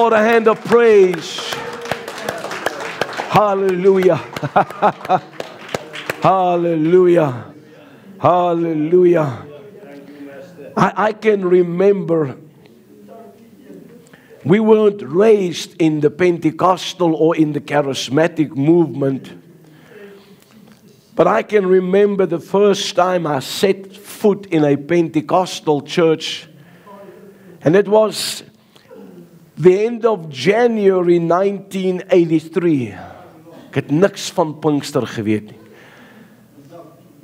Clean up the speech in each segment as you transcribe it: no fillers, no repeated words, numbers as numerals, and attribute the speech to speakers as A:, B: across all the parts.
A: Lord a hand of praise. Hallelujah. Hallelujah. Hallelujah. I can remember we weren't raised in the Pentecostal or in the charismatic movement. But I can remember the first time I set foot in a Pentecostal church. And it was the end of January 1983. Ek het niks van Pinkster geweet nie.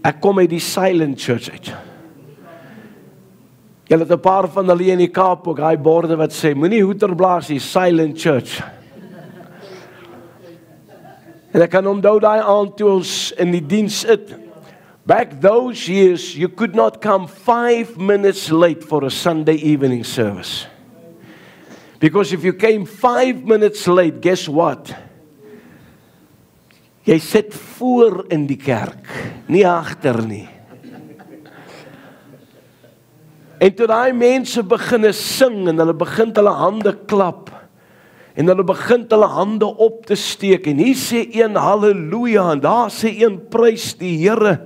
A: Ek kom uit die Silent Church uit. Julle het 'n paar van hulle in die Kaap ook, daai borde wat sê, moenie hoeter blaas nie, Silent Church. En ek kan onthou daai aand toe ons in die diens sit. Back those years, you could not come 5 minutes late for a Sunday evening service. Because if you came 5 minutes late, guess what? Jy sit voor in die kerk, nie agter nie. En toe daai mense begin sing en hulle begin hulle hande klap en hulle begin hulle hande op te steek en hier sê een halleluja en daar sê een prys die Here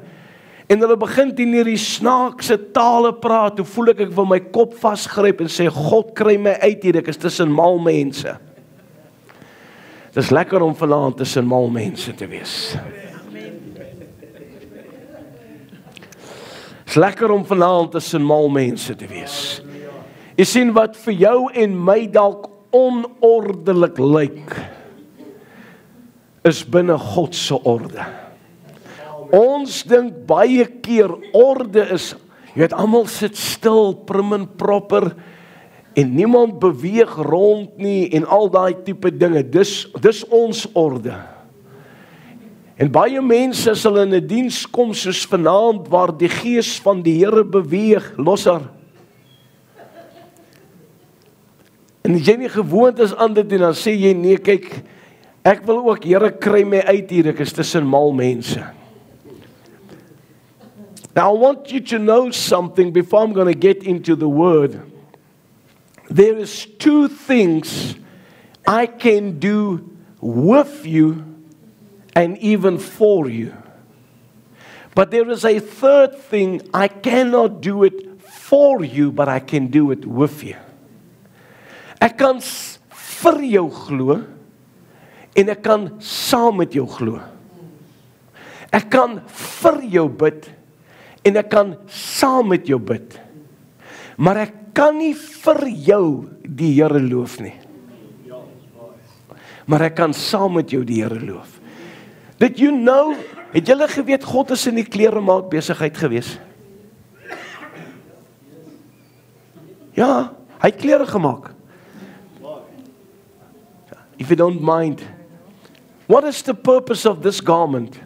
A: en hulle begin in hierdie snaakse tale praat, toe voel ek wil my kop vasgryp en sê God kry my uit hier, ek is tussen mal mense. Het is lekker om vanaand tussen mal mense te wees. Het is lekker om vanaand tussen mal mense te wees. Jy sien wat vir jou en my dalk onordelik lyk, is binne God se orde. Ons dink baie keer orde is, jy weet, almal sit stil, prim en proper, en niemand beweeg rond nie, en al daai tipe dinge, dis ons orde. En baie mense as hulle in 'n diens kom soos vanaand, waar die gees van die Here beweeg, los haar. En as jy nie gewoond is aan dit, en dan sê jy, nee, kyk, ek wil ook, Here, kry my uit hier, ek is tussen mal mense. Now, I want you to know something before I'm going to get into the word. There is 2 things I can do with you and even for you. But there is a third thing, I cannot do it for you, but I can do it with you. Ek kan vir jou glo en ek kan saam met jou glo. Ek kan vir jou bid en ek kan saam met jou bid. Maar ek kan nie vir jou die Here loof nie. Maar ek kan saam met jou die Here loof. Did you know, het julle geweet God is in die kleremaak besigheid gewees? Ja, hy het klere gemaak. If you don't mind, what is the purpose of this garment?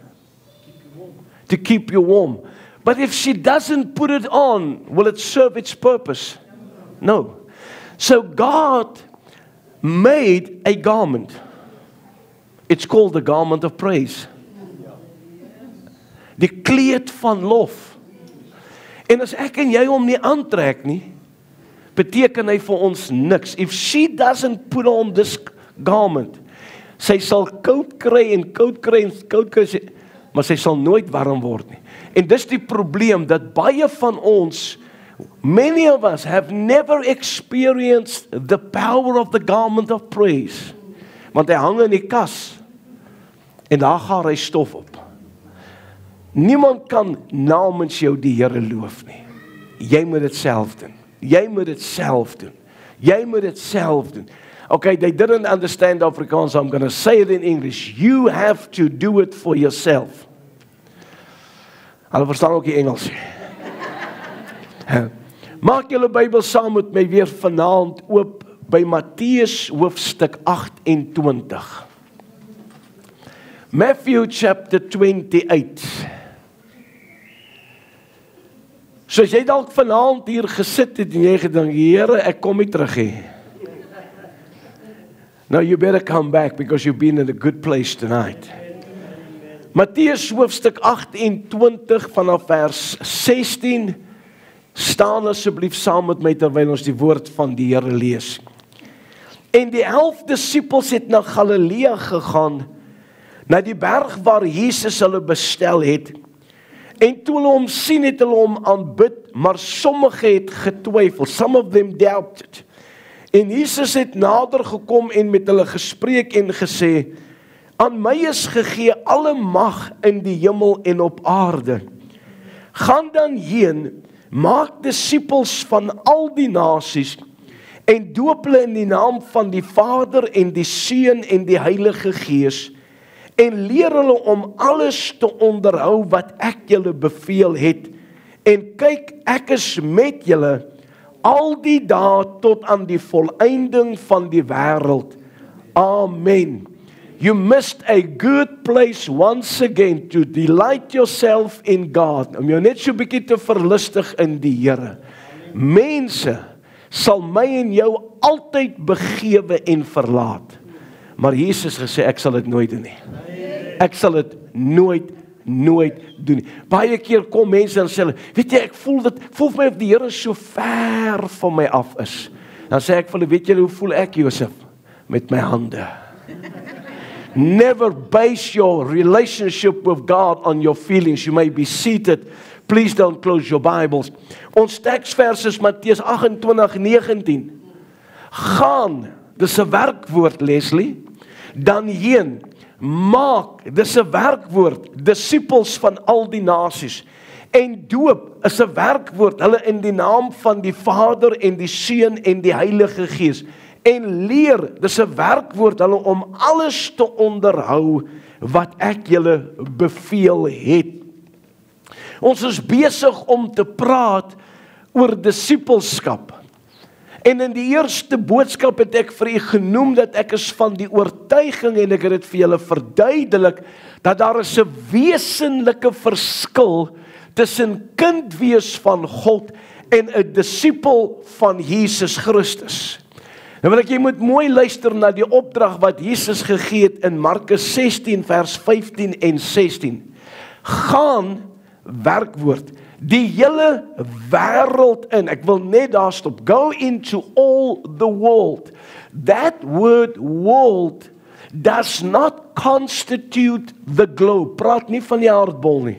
A: To keep you warm. But if she doesn't put it on, will it serve its purpose? No. So God made a garment. It's called the garment of praise. Die kleed van lof. En as ek en jy hom nie aantrek nie, beteken hy vir ons niks. If she doesn't put on this garment, sy sal koud kry en koud kry en koud kry, maar sy sal nooit warm word nie. En dis die probleem, dat baie van ons, many of us have never experienced the power of the garment of praise. Want hy hang in die kas, en daar gaar hy stof op. Niemand kan namens jou die Here loof nie. Jy moet dit self doen. Jy moet dit self doen. Jy moet dit self doen. Okay, they didn't understand Afrikaans, so I'm going to say it in English. You have to do it for yourself. Hulle verstaan ook die Engels. Maak julle Bybel saam met my weer vanaand oop by Matteus hoofstuk 28. Matthew chapter 28. So as jy dalk vanaand hier gesit het en jy gedink, Here, ek kom nie terug nie. Now you better come back because you've been in a good place tonight. Matteus hoofstuk 28 vanaf vers 16. Staan asseblief saam met my terwyl ons die woord van die Here lees. En die 11 disippels het na Galilea gegaan, na die berg waar Jesus hulle bestel het. En toe hulle hom sien, het hulle hom aanbid, maar sommige het getwyfel. Some of them doubted. En Jesus het nader gekom en met hulle gespreek en gesê, aan my is gegee alle mag in die hemel en op aarde. Gaan dan heen, maak disippels van al die nasies, en doop hulle in die naam van die Vader en die Seun en die Heilige Gees, en leer hulle om alles te onderhou wat ek julle beveel het. En kyk, ek is met julle al die dae tot aan die volëinding van die wêreld. Amen. You missed a good place once again to delight yourself in God. Om jou net so 'n bietjie te verlustig in die Here. Mense sal my en jou altyd begewe en verlaat. Maar Jesus gesê, ek sal dit nooit doen nie. Ek sal dit nooit doen nie. Baie keer kom mense en sê, weet jy, ek voel vir my of die Here so ver van my af is. Dan sê ek vir hulle, weet julle hoe voel ek, Josef? Met my hande. Never base your relationship with God on your feelings. You may be seated. Please don't close your Bibles. Ons teksvers is Matteus 28:19. Gaan, dis 'n werkwoord, Leslie. Dan heen, maak, dis 'n werkwoord, disippels van al die nasies. En doop is 'n werkwoord, hulle in die naam van die Vader en die Seun en die Heilige Gees. En leer, dis 'n werkwoord, hulle om alles te onderhou wat ek julle beveel het. Ons is besig om te praat oor disippelskap. En in die eerste boodskap het ek vir u genoem dat ek is van die oortuiging, en ek het dit vir julle verduidelik, dat daar is 'n wesenlike verskil tussen kind wees van God en 'n disipel van Jesus Christus. Nou wil ek jy moet mooi luister na die opdrag wat Jesus gegee het in Markus 16 vers 15 en 16. Gaan, werkwoord, die hele wêreld in. Ek wil net daar stop. Go into all the world. That word world does not constitute the globe. Praat nie van die aardbol nie.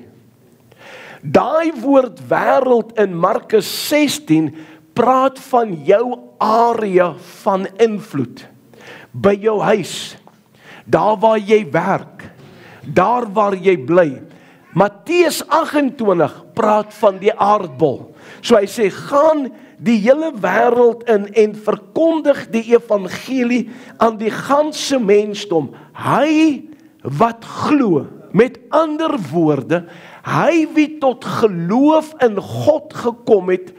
A: Daai woord wêreld in Markus 16 praat van jou area van invloed. By jou huis, daar waar jy werk, daar waar jy bly. Matteus 28 praat van die aardbol. So hy sê, gaan die hele wêreld in en verkondig die evangelie aan die ganse mensdom. Hy wat glo, met ander woorde, hy wie tot geloof in God gekom het,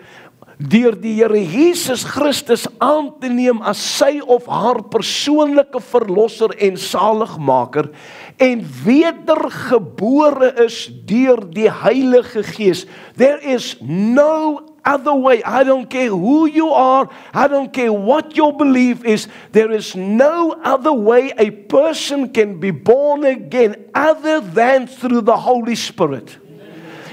A: deur die Here Jesus Christus aan te neem as sy of haar persoonlike verlosser en saligmaker, en wedergebore is deur die Heilige Gees. There is no other way. I don't care who you are, I don't care what your belief is, there is no other way a person can be born again other than through the Holy Spirit.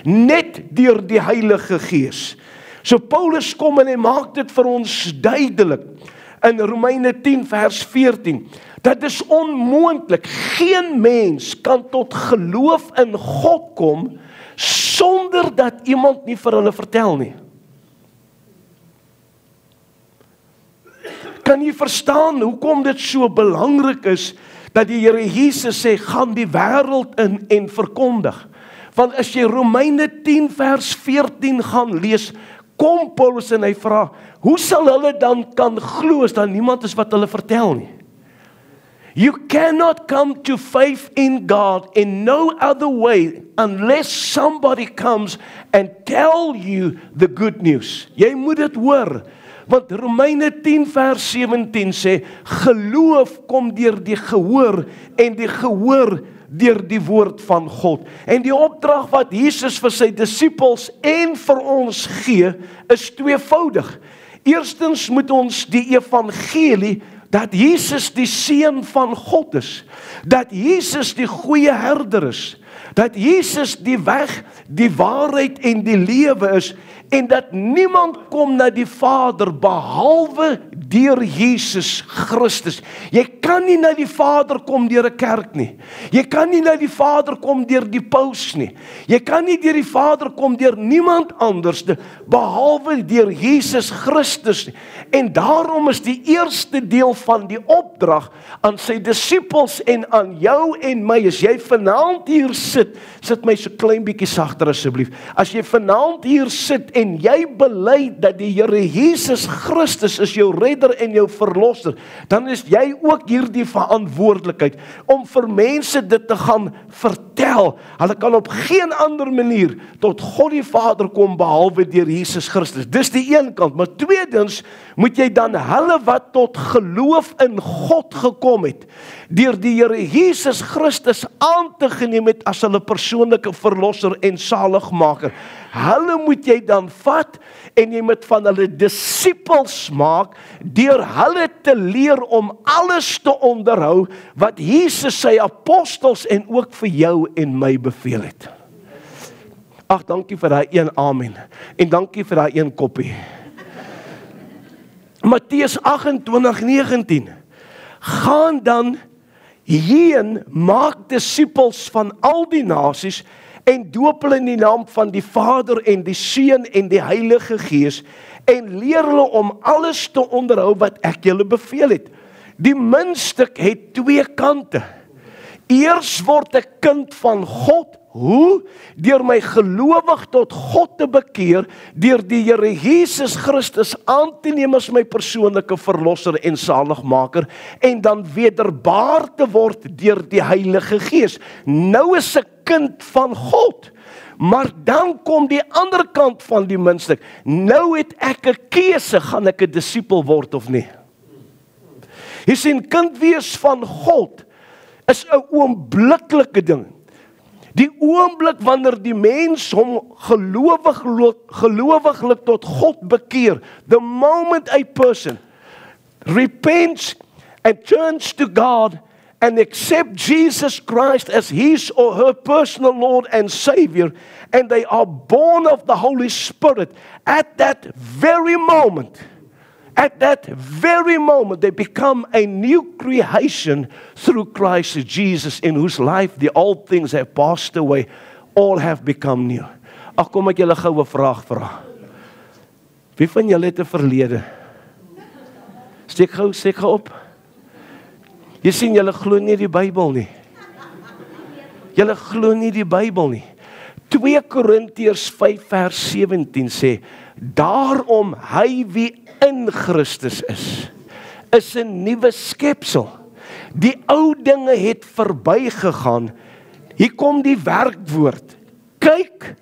A: Net deur die Heilige Gees. So Paulus kom en hy maak dit vir ons duidelik in Romeine 10 vers 14. Dat is onmoontlik. Geen mens kan tot geloof in God kom sonder dat iemand nie vir hulle vertel nie. Kan jy verstaan hoekom dit so belangrik is dat die Here Jesus sê, gaan die wêreld in en verkondig? Want as jy Romeine 10 vers 14 gaan lees, kom Paulus en hy vra, hoe sal hulle dan kan glo as daar niemand is wat hulle vertel nie? You cannot come to faith in God in no other way unless somebody comes and tell you the good news. Jy moet dit hoor, want Romeine 10 vers 17 sê, geloof kom deur die gehoor en die gehoor deur die woord van God. En die opdrag wat Jesus vir sy disippels en vir ons gee, is tweevoudig. Eerstens moet ons die evangelie, dat Jesus die Seun van God is, dat Jesus die goeie herder is, dat Jesus die weg, die waarheid en die lewe is, en dat niemand kom na die Vader behalwe deur Jesus Christus. Jy kan nie na die Vader kom deur 'n kerk nie. Jy kan nie na die Vader kom deur die paus nie. Jy kan nie deur die Vader kom deur niemand anders nie, behalwe deur Jesus Christus nie. En daarom is die eerste deel van die opdrag aan sy disippels en aan jou en my, as jy vanaand hier sit my so klein bietjie sagter asseblief. As jy vanaand hier sit en jy bely dat die Here Jesus Christus is jou redder en jou verlosser, dan is jy ook hierdie verantwoordelikheid om vir mense dit te gaan vertel. Hulle kan op geen ander manier tot God die Vader kom behalwe deur Jesus Christus. Dis die een kant, maar tweedens moet jy dan hulle wat tot geloof in God gekom het, deur die Here Jesus Christus aan te geneem het as hulle persoonlike verlosser en saligmaker. Hulle moet jy dan vat en jy moet van hulle disippels maak deur hulle te leer om alles te onderhou wat Jesus sy apostels en ook vir jou en my beveel het. Ag, dankie vir daai een amen. En dankie vir daai een koppie. Matteus 28:19. Gaan dan heen, maak disippels van al die nasies en doop hulle in die naam van die Vader en die Seun en die Heilige Gees en leer hulle om alles te onderhou wat ek julle beveel het. Die muntstuk het twee kante. Eers word ek kind van God. Hoe? Deur my gelowig tot God te bekeer, deur die Here Jesus Christus aan te neem as my persoonlike verlosser en saligmaker, en dan wederbaar te word deur die Heilige Gees. Nou is ek kind van God. Maar dan kom die ander kant van die muntstuk. Nou het ek 'n keuse, gaan ek 'n disipel word of nie? Jy sien, kind wees van God is 'n oombliklike ding. Die oomblik wanneer die mens hom gelowiglik tot God bekeer, the moment a person repents and turns to God and accept Jesus Christ as his or her personal Lord and Savior, and they are born of the Holy Spirit, at that very moment, they become a new creation through Christ Jesus, in whose life the old things have passed away, all have become new. Ag, kom ek julle gou 'n vraag vra. Wie van julle het 'n verlede? Steek gou op. Jy sien, julle glo nie die Bybel nie. Julle glo nie die Bybel nie. 2 Korintiërs 5 vers 17 sê, daarom hy wie in Christus is 'n nuwe skepsel. Die ou dinge het verbygegaan. Hier kom die werkwoord. Kyk,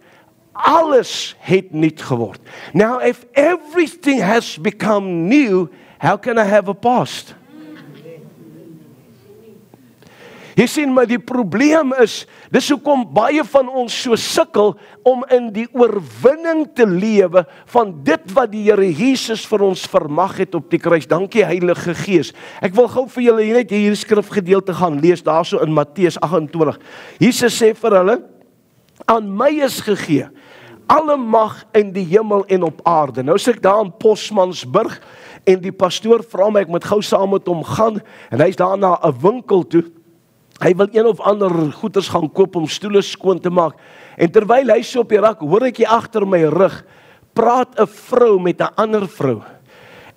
A: alles het nuut geword. Now if everything has become new, how can I have a past? Jy sien, maar die probleem is, dis hoekom baie van ons so sukkel om in die oorwinning te lewe van dit wat die Here Jesus vir ons vermag het op die kruis. Dankie Heilige Gees. Ek wil gou vir julle net hierdie skrifgedeelte gaan lees, daarso in Matteus 28. Jesus sê vir hulle, aan my is gegee alle mag in die hemel en op aarde. Nou sit ek daar in Posmansburg en die pastoor vra my, ek moet gou saam met hom gaan, en hy's daar na 'n winkel toe. Hy wil een of ander goeders gaan koop om stoele skoon te maak. En terwyl hy so op die rak, hoor ek hier agter my rug, praat 'n vrou met 'n ander vrou.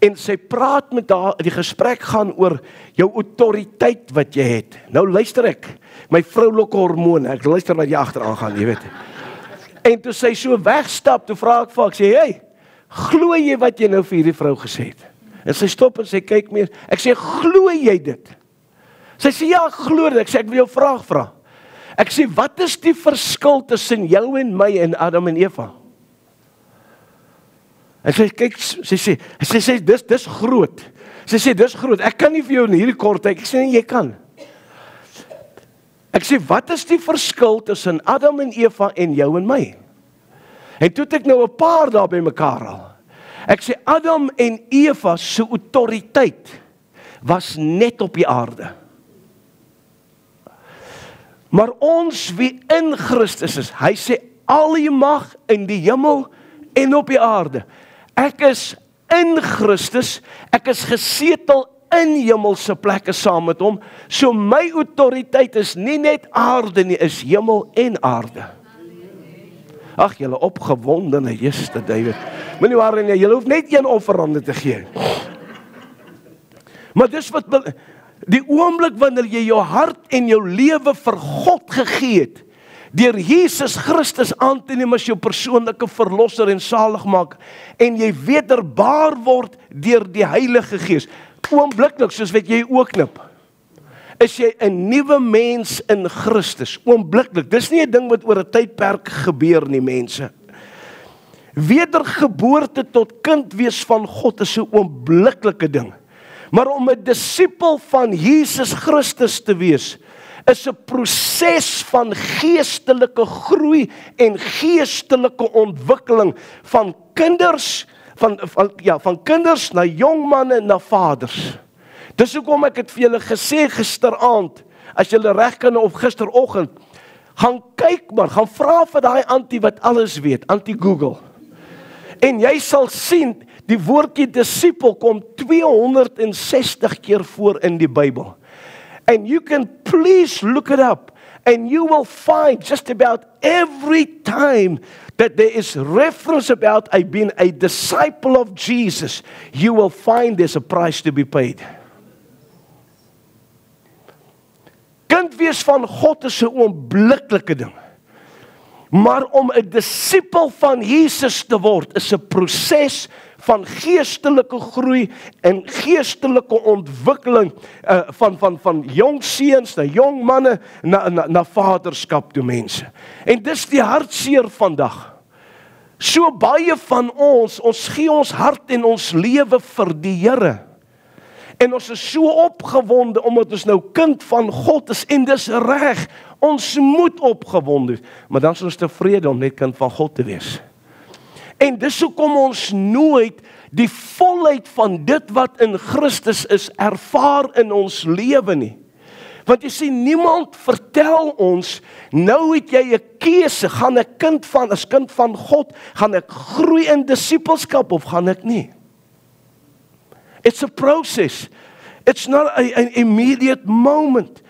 A: En sy praat met haar, die gesprek gaan oor jou autoriteit wat jy het. Nou luister ek, my vroulike hormone, ek luister wat jy agteraan gaan, jy weet. En toe sy so wegstap, toe vra ek vir haar, ek sê, hey, glo jy wat jy nou vir hierdie vrou gesê het? En sy stop en sy kyk meer, ek sê, glo jy dit? Sy sê, ja, ek glo dit. Ek sê, ek wil jou vraag vra. Ek sê, wat is die verskil tussen jou en my en Adam en Eva? En sy kyk, sy sê, dis groot. Sy sê, dis groot. Ek kan nie vir jou in hierdie kort tyd. Ek sê, nee, jy kan. Ek sê, wat is die verskil tussen Adam en Eva en jou en my? En toe het ek nou 'n paar daar by mekaar al. Ek sê, Adam en Eva se autoriteit was net op die aarde. Maar ons wie in Christus is, hy sê, al die mag in die hemel en op die aarde. Ek is in Christus, ek is gesetel in hemelse plekke saam met hom, so my autoriteit is nie net aarde nie, is hemel en aarde. Ag, julle opgewondene, Jester David, moenie waar nie, julle hoef net een offerande te gee. Maar dis wat, die oomblik wanneer jy jou hart en jou lewe vir God gegee het, deur Jesus Christus aan te neem as jou persoonlike verlosser en saligmaker, en jy wederbaar word deur die Heilige Gees, oombliklik, soos wat jy oorknip, is jy 'n nuwe mens in Christus, oombliklik. Dis nie 'n ding wat oor 'n tydperk gebeur nie, mense. Wedergeboorte tot kind wees van God is 'n oombliklike ding. Maar om 'n disipel van Jesus Christus te wees, is 'n proses van geestelike groei en geestelike ontwikkeling van kinders, van kinders na jong manne na vaders. Dis hoekom ek het vir julle gesê gisteraand, as julle reg kan of gisteroggend, gaan kyk maar, gaan vra vir daai antie wat alles weet, antie Google. En jy sal sien, die woordjie disipel kom 260 keer voor in die Bybel. And you can please look it up, and you will find just about every time that there is reference about I've been a disciple of Jesus, you will find there's a price to be paid. Kind wees van God is 'n oombliklike ding. Maar om 'n disipel van Jesus te word, is 'n proses van geestelike groei en geestelike ontwikkeling van jong seuns na jong manne na vaderskap toe, mense. En dis die hartseer vandag. So baie van ons gee ons hart en ons lewe vir die Here. En ons is so opgewonde omdat ons nou kind van God is, en dis reg. Ons moet opgewonde wees, maar dan is ons tevrede om net kind van God te wees. En dis hoekom ons nooit die volheid van dit wat in Christus is ervaar in ons lewe nie. Want jy sien, niemand vertel ons, nou het jy 'n keuse, gaan ek as kind van God, gaan ek groei in disipelskap of gaan ek nie? It's a process. It's not an immediate moment.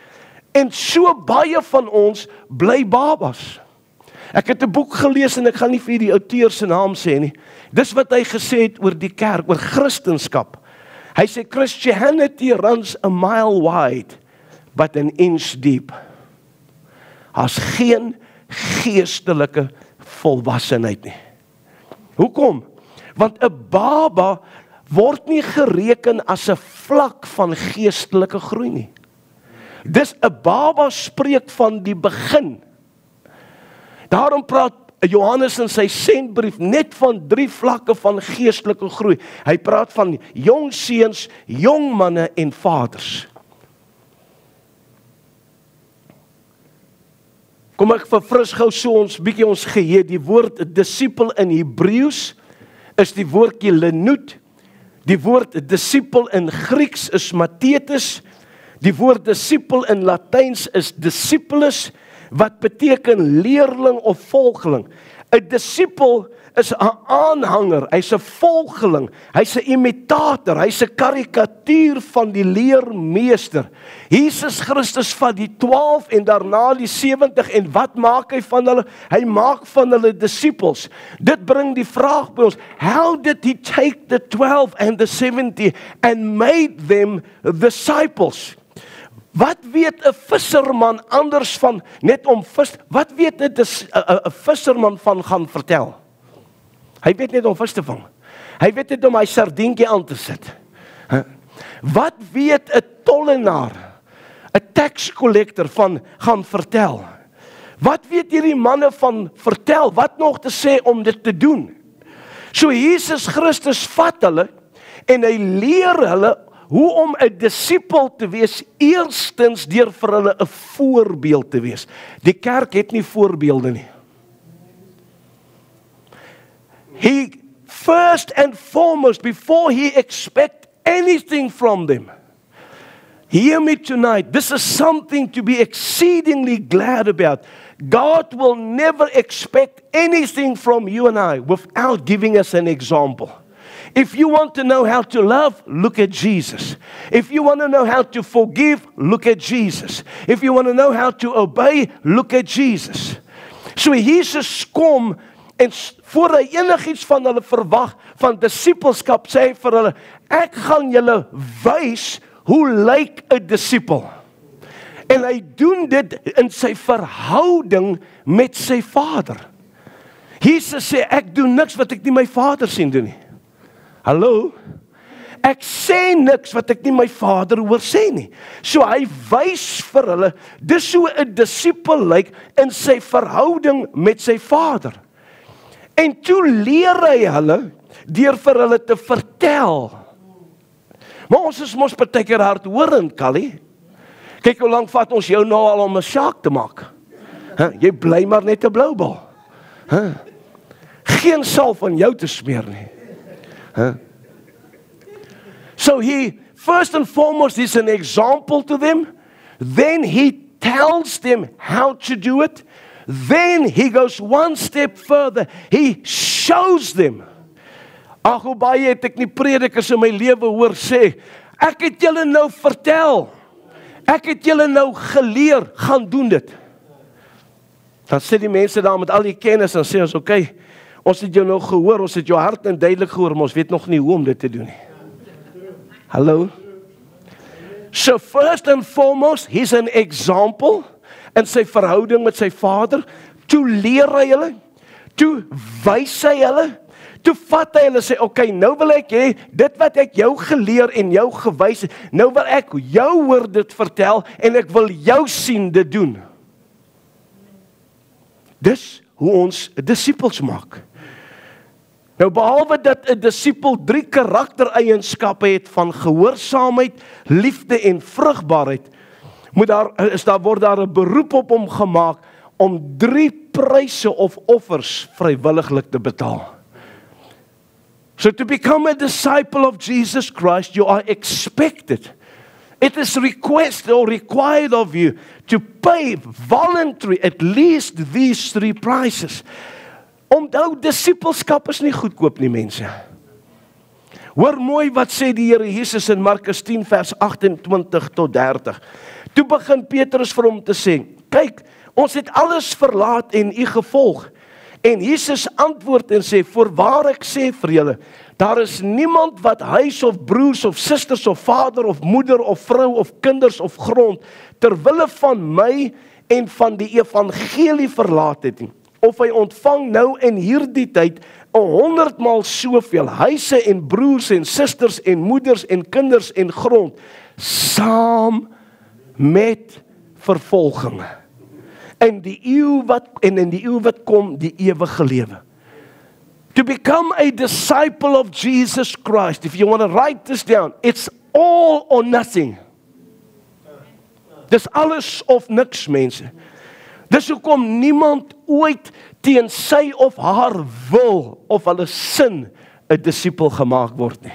A: En so baie van ons bly babas. Ek het 'n boek gelees en ek gaan nie vir die outeur se naam sê nie. Dis wat hy gesê het oor die kerk, oor Christendom. Hy sê Christianity runs a mile wide, but an inch deep. As geen geestelike volwassenheid nie. Hoekom? Want 'n baba word nie gereken as 'n vlak van geestelike groei nie. Dis 'n baba spreek van die begin. Daarom praat Johannes in sy sendbrief net van 3 vlakke van geestelike groei. Hy praat van jong seuns, jong manne en vaders. Kom ek verfris gou so ons bietjie ons geheue. Die woord disipel in Hebreëus is die woordjie lenoet. Die woord disipel in Grieks is mathetes. Die woord disipel in Latyns is discipulus, wat beteken leerling of volgeling. 'n Disipel is 'n aanhanger, hy's 'n volgeling, hy's 'n imitator, hy's 'n karikatuur van die leermeester. Jesus Christus vat die 12 en daarna die 70 en wat maak hy van hulle? Hy maak van hulle disipels. Dit bring die vraag by ons, how did he take the 12 and the 70 and made them disciples? Wat weet 'n visserman anders van net om vis? Wat weet 'n visserman van gaan vertel? Hy weet net om vis te vang. Hy weet net om hy sardientjie aan te sit. Wat weet 'n tollenaar, 'n tax collector van gaan vertel? Wat weet hierdie manne van vertel? Wat nog te sê om dit te doen? So Jesus Christus vat hulle en hy leer hulle hoe om 'n disipel te wees, eerstens deur vir hulle 'n voorbeeld te wees. Die kerk het nie voorbeelde nie. He first and foremost, before he expect anything from them, hear me tonight, this is something to be exceedingly glad about. God will never expect anything from you and I without giving us an example. If you want to know how to love, look at Jesus. If you want to know how to forgive, look at Jesus. If you want to know how to obey, look at Jesus. So Jesus kom en voor hy enigiets van hulle verwag, van disippelskap, sê hy vir hulle, ek gaan julle wys hoe lyk 'n disipel. En hy doen dit in sy verhouding met sy Vader. Jesus sê, ek doen niks wat ek nie my Vader sien doen nie. Hallo? Ek sê niks wat ek nie my Vader hoor sê nie. So hy wys vir hulle, dis hoe 'n disipel lyk in sy verhouding met sy Vader. En toe leer hy hulle deur vir hulle te vertel. Maar ons is mos partykeer hardhorend, Callie. Kyk hoe lank vat ons jou nou al om 'n saak te maak. Jy bly maar net 'n blou bal. Geen salf aan jou te smeer nie. So he, first and foremost, is an example to them. Then he tells them how to do it. Then he goes one step further. He shows them. Ag, hoe baie het ek nie predikers in my lewe hoor sê, ek het julle nou vertel. Ek het julle nou geleer, gaan doen dit. Dan sê die mense daar met al die kennis, dan sê ons, okay, ons het jou nou gehoor, ons het jou hart en duidelik gehoor, maar ons weet nog nie hoe om dit te doen nie. Hallo? So first and foremost, he's an example in sy verhouding met sy Vader. Toe leer hy hulle, toe wys hy hulle, toe vat hy hulle sê, okay, nou wil ek hê, dit wat ek jou geleer en jou gewys het, nou wil ek jou hoor dit vertel en ek wil jou sien dit doen. Dis hoe ons disippels maak. Nou behalwe dat 'n disipel 3 karaktereienskappe het van gehoorsaamheid, liefde en vrugbaarheid, word daar 'n beroep op hom gemaak om 3 pryse of offers vrywilliglik te betaal. So to become a disciple of Jesus Christ, you are expected. It is requested or required of you to pay voluntary at least these 3 prices. Onthou, disipelskap is nie goedkoop nie, mense. Hoor mooi wat sê die Here Jesus in Markus 10 vers 28 tot 30. Toe begin Petrus vir hom te sê, kyk, ons het alles verlaat en u gevolg. En Jesus antwoord en sê, voorwaar ek sê vir julle, daar is niemand wat huis of broers of susters of vader of moeder of vrou of kinders of grond ter wille van my en van die evangelie verlaat het nie. Of hy ontvang nou in hierdie tyd 100 maal soveel huise en broers en susters en moeders en kinders en grond, saam met vervolginge. In die eeu wat kom, die ewige lewe. To become a disciple of Jesus Christ, if you want to write this down, it's all or nothing. Dis alles of niks, mense. Dis hoekom niemand ooit teen sy of haar wil of hulle sin 'n disipel gemaak word nie.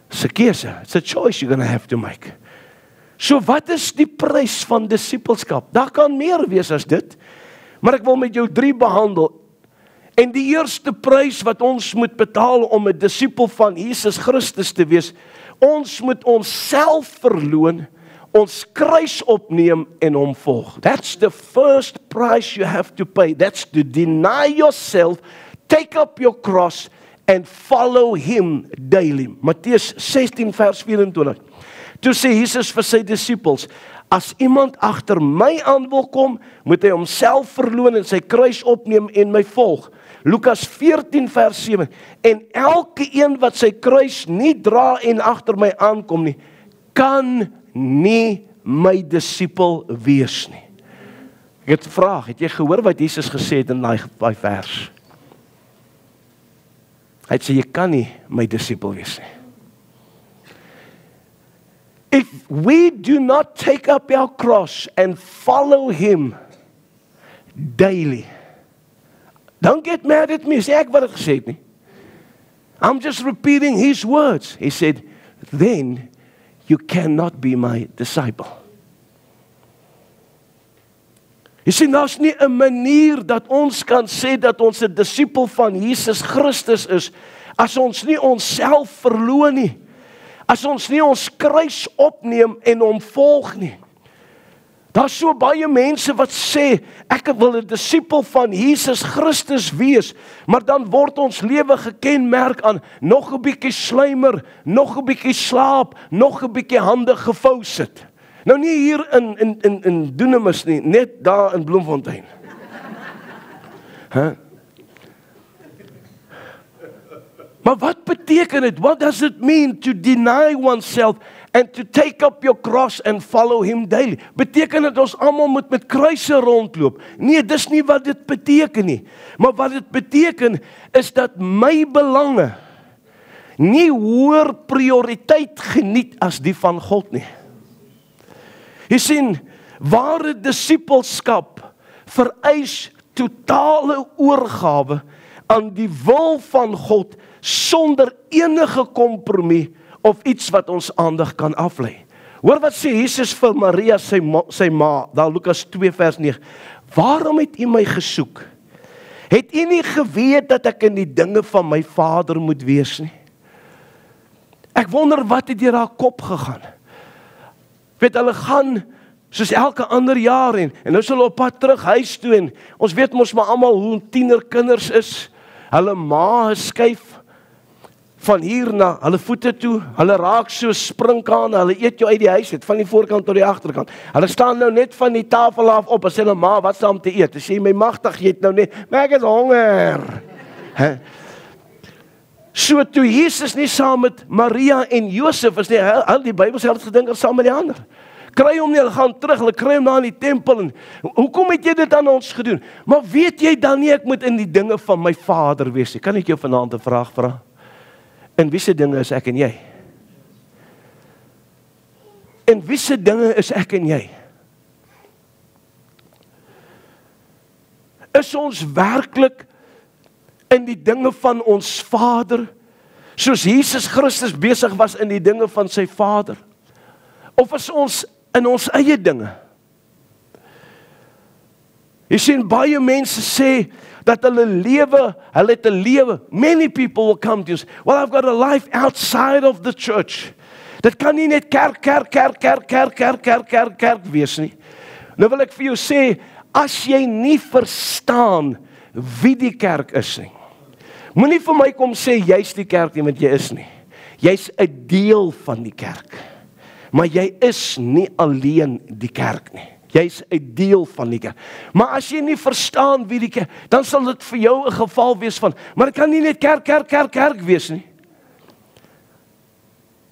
A: It's a keuse, it's a choice you're going to have to make. So wat is die prys van disipelskap? Daar kan meer wees as dit, maar ek wil met jou 3 behandel. En die eerste prys wat ons moet betaal om 'n disipel van Jesus Christus te wees, ons moet onsself verloon, ons kruis opneem en hom volg. That's the first price you have to pay. That's to deny yourself, take up your cross and follow him daily. Matteus 16 vers 24. Toe sê Jesus vir sy disippels, as iemand agter my aan wil kom, moet hy homself verloon en sy kruis opneem en my volg. Lukas 14 vers 7. En elke een wat sy kruis nie dra en agter my aankom nie, kan nie my disipel wees nie. Ek het gevraag, het jy gehoor wat Jesus gesê het in daai vers? Hy sê, jy kan nie my disipel wees nie. If we do not take up our cross and follow him daily, don't get mad at me, sê ek wat ek gesê het nie. I'm just repeating his words. He said, then you cannot be my disciple. Jy sien, daar's nie 'n manier dat ons kan sê dat ons 'n disipel van Jesus Christus is, as ons nie onsself verloon nie, as ons nie ons kruis opneem en hom volg nie. Daar's so baie mense wat sê, ek wil 'n disipel van Jesus Christus wees, maar dan word ons lewe gekenmerk aan nog 'n bietjie slymer, nog 'n bietjie slaap, nog 'n bietjie hande gevou sit. Nou nie hier in Dunamis nie, net daar in Bloemfontein. Maar wat beteken dit? What does it mean to deny oneself and to take up your cross and follow him daily? Beteken dit ons almal moet met kruise rondloop? Nee, dis nie wat dit beteken nie. Maar wat dit beteken is dat my belange nie hoër prioriteit geniet as die van God nie. Jy sien, ware disippelskap vereis totale oorgawe aan die wil van God sonder enige kompromie of iets wat ons aandag kan aflei. Hoor wat sê Jesus vir Maria sy ma, daar Lukas 2 vers 9. Waarom het u my gesoek? Het u nie geweet dat ek in die dinge van my Vader moet wees nie? Ek wonder wat het deur haar kop gegaan. Weet, hulle gaan soos elke ander jaar en nou is hulle op pad terug huis toe en ons weet mos maar almal hoe tienerkinders is. Hulle ma skuif van hier na hulle voete toe, hulle raak so springkaan, hulle eet jou uit die huis, het van die voorkant tot die agterkant. Hulle staan nou net van die tafel af op en sê hulle ma, wat is daar om te eet? Sy sê my magtig, jy het nou net, maar ek is honger. So toe Jesus nie saam met Maria en Josef is nie, die Bybel sê het gedink er saam met die ander. Kry hom nie, hulle gaan terug, hulle kry hom na in die tempel en hoekom het jy dit aan ons gedoen? Maar weet jy dan nie ek moet in die dinge van my Vader wees nie? Kan ek jou vanaand 'n vraag vra? In wiese dinge is ek en jy? In wiese dinge is ek en jy? Is ons werklik in die dinge van ons Vader, soos Jesus Christus besig was in die dinge van sy Vader? Of is ons in ons eie dinge? Jy sien, baie mense sê dat hulle het 'n lewe. Many people will come to you. Well, I've got a life outside of the church. Dit kan nie net kerk wees nie. Nou wil ek vir jou sê, as jy nie verstaan wie die kerk is nie, moenie vir my kom sê jy's die kerk nie, want jy is nie. Jy's 'n deel van die kerk. Maar jy is nie alleen die kerk nie. Jy's 'n deel van die kerk. Maar as jy nie verstaan wie die kerk, dan sal dit vir jou 'n geval wees van, maar dit kan nie net kerk wees nie.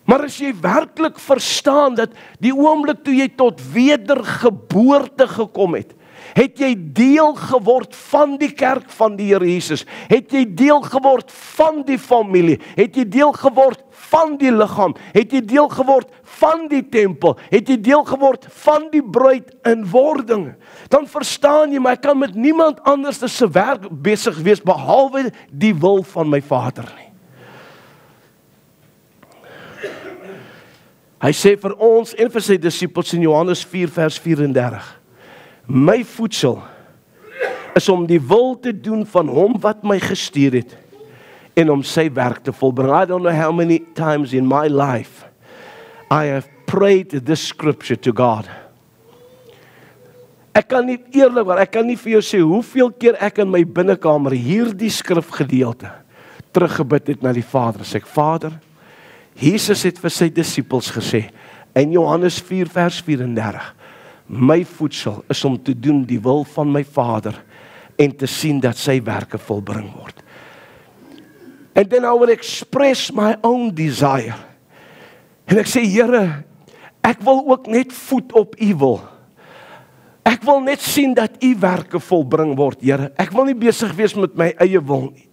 A: Maar as jy werklik verstaan dat die oomblik toe jy tot wedergeboorte gekom het, het jy deel geword van die kerk van die Here Jesus, het jy deel geword van die familie, het jy deel geword van die liggaam, het jy deel geword van die tempel, het jy deel geword van die bruid in wording, dan verstaan jy, maar ek kan met niemand anders se werk besig wees, behalwe die wil van my Vader nie. Hy sê vir ons en vir sy disippels in Johannes 4 vers 34, my voedsel is om die wil te doen van hom wat my gestuur het en om sy werk te volbring. I don't know how many times in my life I have prayed this scripture to God. Ek kan nie eerlikwaar, ek kan nie vir jou sê hoeveel keer ek in my binnekamer hierdie skrifgedeelte teruggebid het na die Vader. Sê ek, Vader, Jesus het vir sy disippels gesê in Johannes 4 vers 34, my voedsel is om te doen die wil van my Vader en te sien dat sy werke volbring word. And then I will express my own desire. En ek sê, Here, ek wil ook net voet op u wil. Ek wil net sien dat u werke volbring word, Here. Ek wil nie besig wees met my eie wil nie.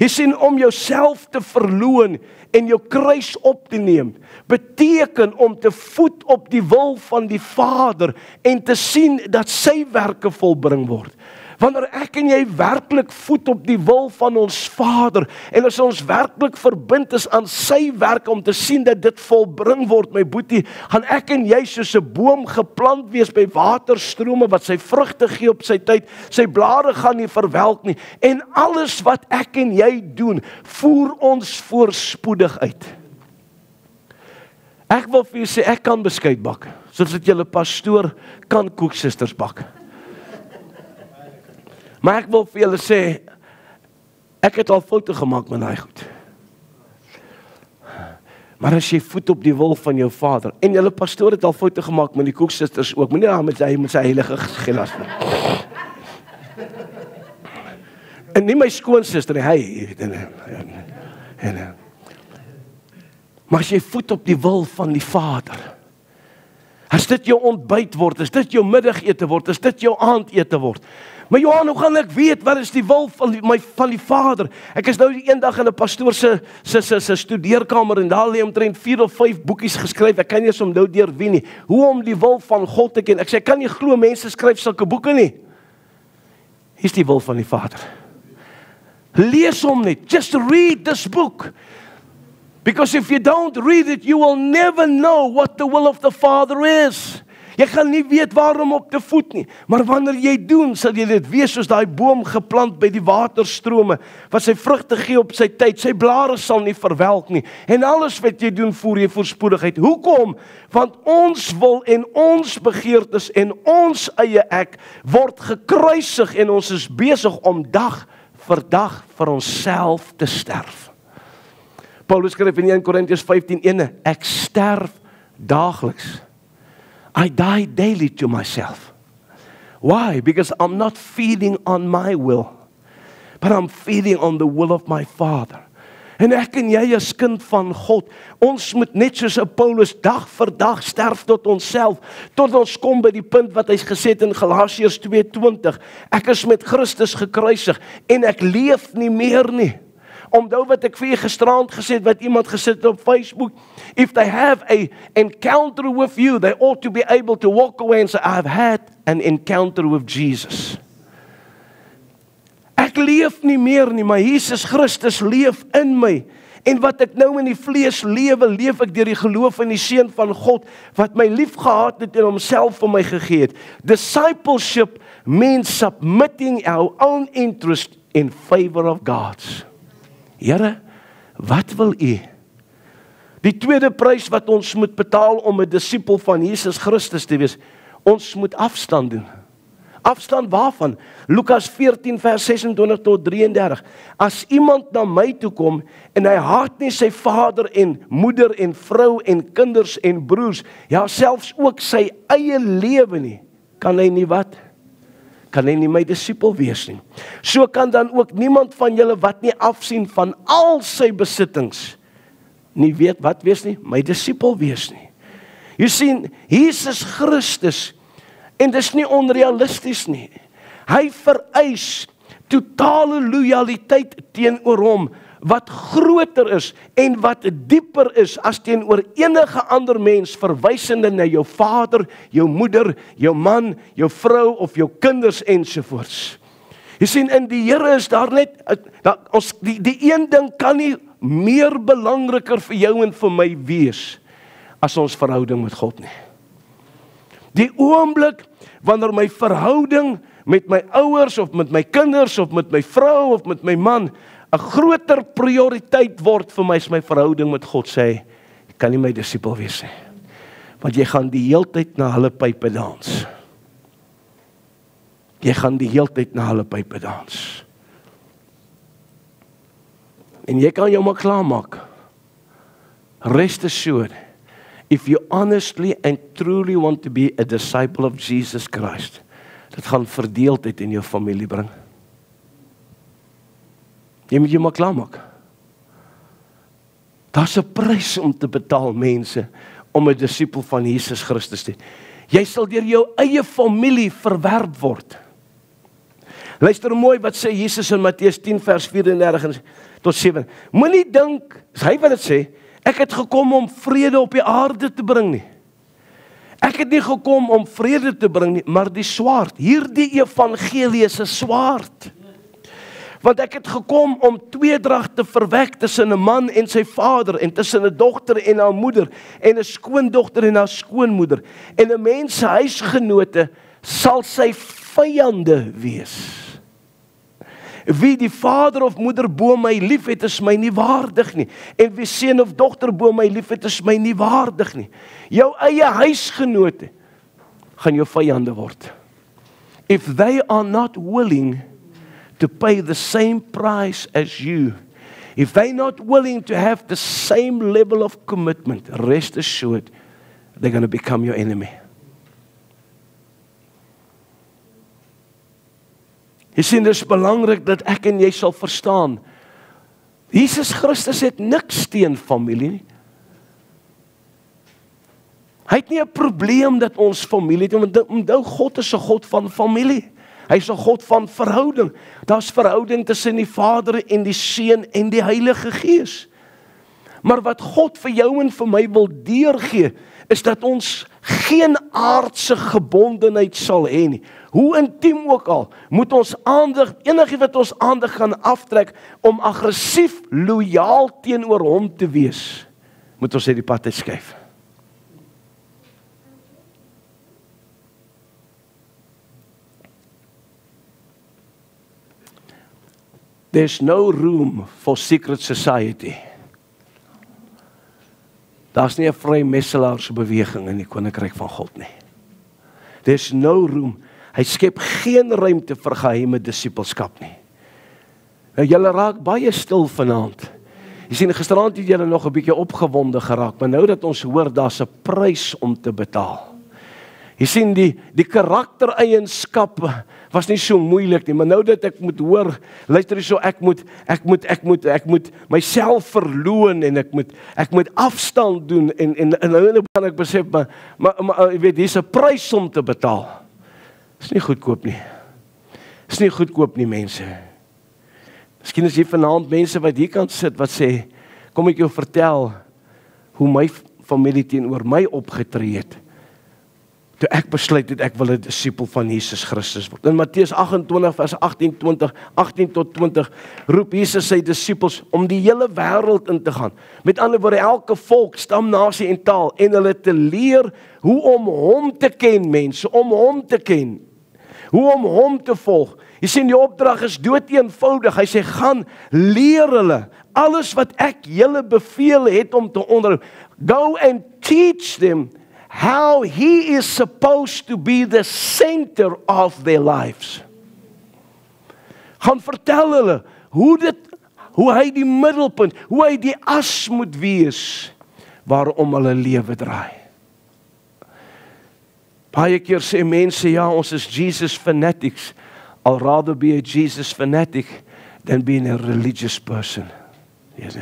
A: Jy sien, om jouself te verloon en jou kruis op te neem, beteken om te voet op die wil van die Vader en te sien dat sy werke volbring word. Wanneer ek en jy werklik voet op die wil van ons Vader, en as ons werklik verbind is aan sy werk om te sien dat dit volbring word, my boetie, gaan ek en jy soos 'n boom geplant wees by waterstrome wat sy vrugte gee op sy tyd, sy blare gaan nie verwelk nie, en alles wat ek en jy doen, voer ons voorspoedig uit. Ek wil vir julle sê, ek kan beskuit bak, soos dat julle pastoor kan koeksisters bak. Maar ek wil vir julle sê, ek het al foute gemaak met daai goed. Maar as jy voet op die wil van jou Vader, en julle pastoor het al foute gemaak met die koeksisters ook, moenie daar met sy heilige gelas nie. En nie my skoonsister nie, hy. Maar as jy voet op die wil van die Vader, as dit jou ontbyt word, as dit jou middagete word, as dit jou aandete word, maar Johan, hoe gaan ek weet wat is die wil van die Vader? Ek is nou eendag in 'n pastoor se studeerkamer en daar lê omtrent 4 of 5 boekies geskryf. Ek kan nie eens onthou deur wie nie. Hoe om die wil van God te ken. Ek sê ek kan nie glo mense skryf sulke boeke nie. Hier's die wil van die Vader. Lees hom net. Just read this book. Because if you don't read it, you will never know what the will of the Father is. Jy gaan nie weet waarom op te voet nie, maar wanneer jy doen, sal jy dit wees soos daai boom geplant by die waterstrome, wat sy vrugte gee op sy tyd, sy blare sal nie verwelk nie, en alles wat jy doen, voer jy voorspoedigheid. Hoekom? Want ons wil en ons begeertes en ons eie ek word gekruisig en ons is besig om dag vir dag vir onsself te sterf. Paulus skryf in 1 Korintiërs 15:1, ek sterf daagliks. I die daily to myself. Why? Because I'm not feeding on my will, but I'm feeding on the will of my Father. En ek en jy as kind van God, ons moet net soos Paulus dag vir dag sterf tot onsself, tot ons kom by die punt wat hy gesê het in Galasiërs 2:20, ek is met Christus gekruisig, en ek leef nie meer nie. Onthou wat ek vir julle gisteraand gesê het, wat iemand gesit het op Facebook, if they have a encounter with you, they ought to be able to walk away and say, I've had an encounter with Jesus. Ek leef nie meer nie, maar Jesus Christus leef in my. En wat ek nou in die vlees lewe, leef ek deur die geloof in die Seun van God, wat my lief gehad het en homself vir my gegee het. Discipleship means submitting our own interest in favor of God's. Here, wat wil U? Die tweede prys wat ons moet betaal om 'n disipel van Jesus Christus te wees, ons moet afstand doen. Afstand waarvan? Lukas 14 vers 26 tot 33. As iemand na my toe kom en hy haat nie sy vader en moeder en vrou en kinders en broers, ja selfs ook sy eie lewe nie, kan hy nie wat? Kan hy nie my disipel wees nie. So kan dan ook niemand van julle wat nie afsien van al sy besittings, nie weet wat wees nie, my disipel wees nie. Jy sien, Jesus Christus, en dis nie onrealisties nie, hy vereis totale loyaliteit teenoor hom, wat groter is en wat dieper is as teenoor enige ander mens, verwysende na jou vader, jou moeder, jou man, jou vrou of jou kinders ensovoorts. Jy sien, in die Here is daar net, die een ding kan nie meer belangriker vir jou en vir my wees, as ons verhouding met God nie. Die oomblik, wanneer my verhouding met my ouers, of met my kinders, of met my vrou, of met my man, 'n groter prioriteit word vir my, is my verhouding met God, sê, jy kan nie my disipel wees nie, want jy gaan die heeltyd na hulle pype dans. Jy gaan die heeltyd na hulle pype dans. En jy kan jou maar klaarmaak. Rest assured, if you honestly and truly want to be a disciple of Jesus Christ, dit gaan verdeeldheid in jou familie bring. Jy moet jou maar klaarmaak. Daar's 'n prys om te betaal, mense, om 'n disipel van Jesus Christus te wees. Jy sal deur jou eie familie verwerp word. Luister mooi wat sê Jesus in Matteus 10 vers 34 tot 7. Moenie dink, hy wat dit sê, ek het gekom om vrede op die aarde te bring nie. Ek het nie gekom om vrede te bring nie, maar die swaard. Hierdie evangelie is 'n swaard. Want ek het gekom om tweedrag te verwek tussen 'n man en sy vader, en tussen 'n dogter en haar moeder, en 'n skoondogter en haar skoonmoeder. En 'n mens se huisgenote sal sy vyande wees. Wie die vader of moeder bo my liefhet, is my nie waardig nie. En wie seun of dogter bo my liefhet, is my nie waardig nie. Jou eie huisgenote gaan jou vyande word. If they are not willing to pay the same price as you, if they're not willing to have the same level of commitment, rest assured, they're going to become your enemy. Jy sien, dit is belangrik dat ek en jy sal verstaan, Jesus Christus het niks teen familie nie. Hy het nie 'n probleem dat ons familie het, want onthou, God is 'n God van familie. Hy is 'n God van verhouding. Daar's verhouding tussen die Vader en die Seun en die Heilige Gees. Maar wat God vir jou en vir my wil deurgee, is dat ons geen aardse gebondenheid sal hê nie. Hoe intiem ook al, moet ons aandag, enigiets wat ons aandag gaan aftrek, om aggressief, loyaal teenoor hom te wees, moet ons uit die pad uitskuif. There's no room for secret society. Daar's nie 'n vrymesselaarsbeweging in die koninkryk van God nie. There's no room. Hy skep geen ruimte vir geheime disippelskap nie. Nou julle raak baie stil vanaand. Jy sien, gisteraand het julle nog 'n bietjie opgewonde geraak, maar nou dat ons hoor daar's 'n prys om te betaal. Jy sien, die karaktereienskappe was nie so moeilik nie, maar nou dat ek moet hoor, luister jy so, ek moet myself verloon, en ek moet afstand doen, en nou kan ek besef, maar jy weet, hier's 'n prys om te betaal. Is nie goedkoop nie. Is nie goedkoop nie, mense. Miskien is hier vanaand mense wat hier kan sit, wat sê, kom ek jou vertel, hoe my familie teenoor my opgetree het, toe ek besluit het, ek wil 'n disipel van Jesus Christus word. In Matteus 28 vers 18 tot 20, roep Jesus sy disipels om die hele wêreld in te gaan. Met ander woorde, elke volk, stam, nasie en taal, en hulle te leer hoe om hom te ken, mense, om hom te ken. Hoe om hom te volg. Jy sien, die opdrag is dood eenvoudig. Hy sê, gaan leer hulle alles wat ek julle beveel het om te onderhou. Go and teach them how he is supposed to be the center of their lives. Gaan vertel hulle hoe hy die middelpunt, hoe hy die as moet wees waarom hulle lewe draai. Baie keer sê mense, ja, ons is Jesus fanatics. I'll rather be a Jesus fanatic than being a religious person. Yes.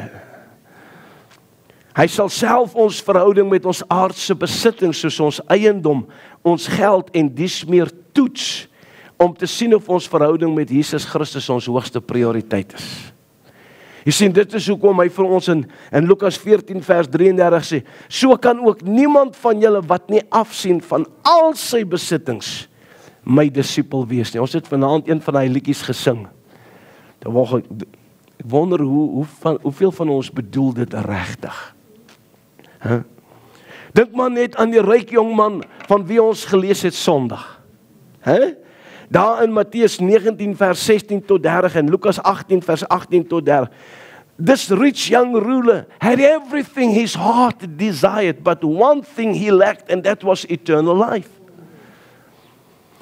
A: Hy sal self ons verhouding met ons aardse besittings, soos ons eiendom, ons geld en dies meer toets, om te sien of ons verhouding met Jesus Christus ons hoogste prioriteit is. Jy sien, dit is hoekom hy vir ons in Lukas 14 vers 33 sê, so kan ook niemand van julle wat nie afsien van al sy besittings my disipel wees nie. Ons het vanaand een van die liedjies gesing. Ek wonder hoeveel van ons bedoel dit regtig. Dink maar net aan die ryk jong man van wie ons gelees het Sondag. Daar in Matteus 19 vers 16 tot 30 en Lukas 18 vers 18 tot 30. This rich young ruler had everything his heart desired, but one thing he lacked, and that was eternal life.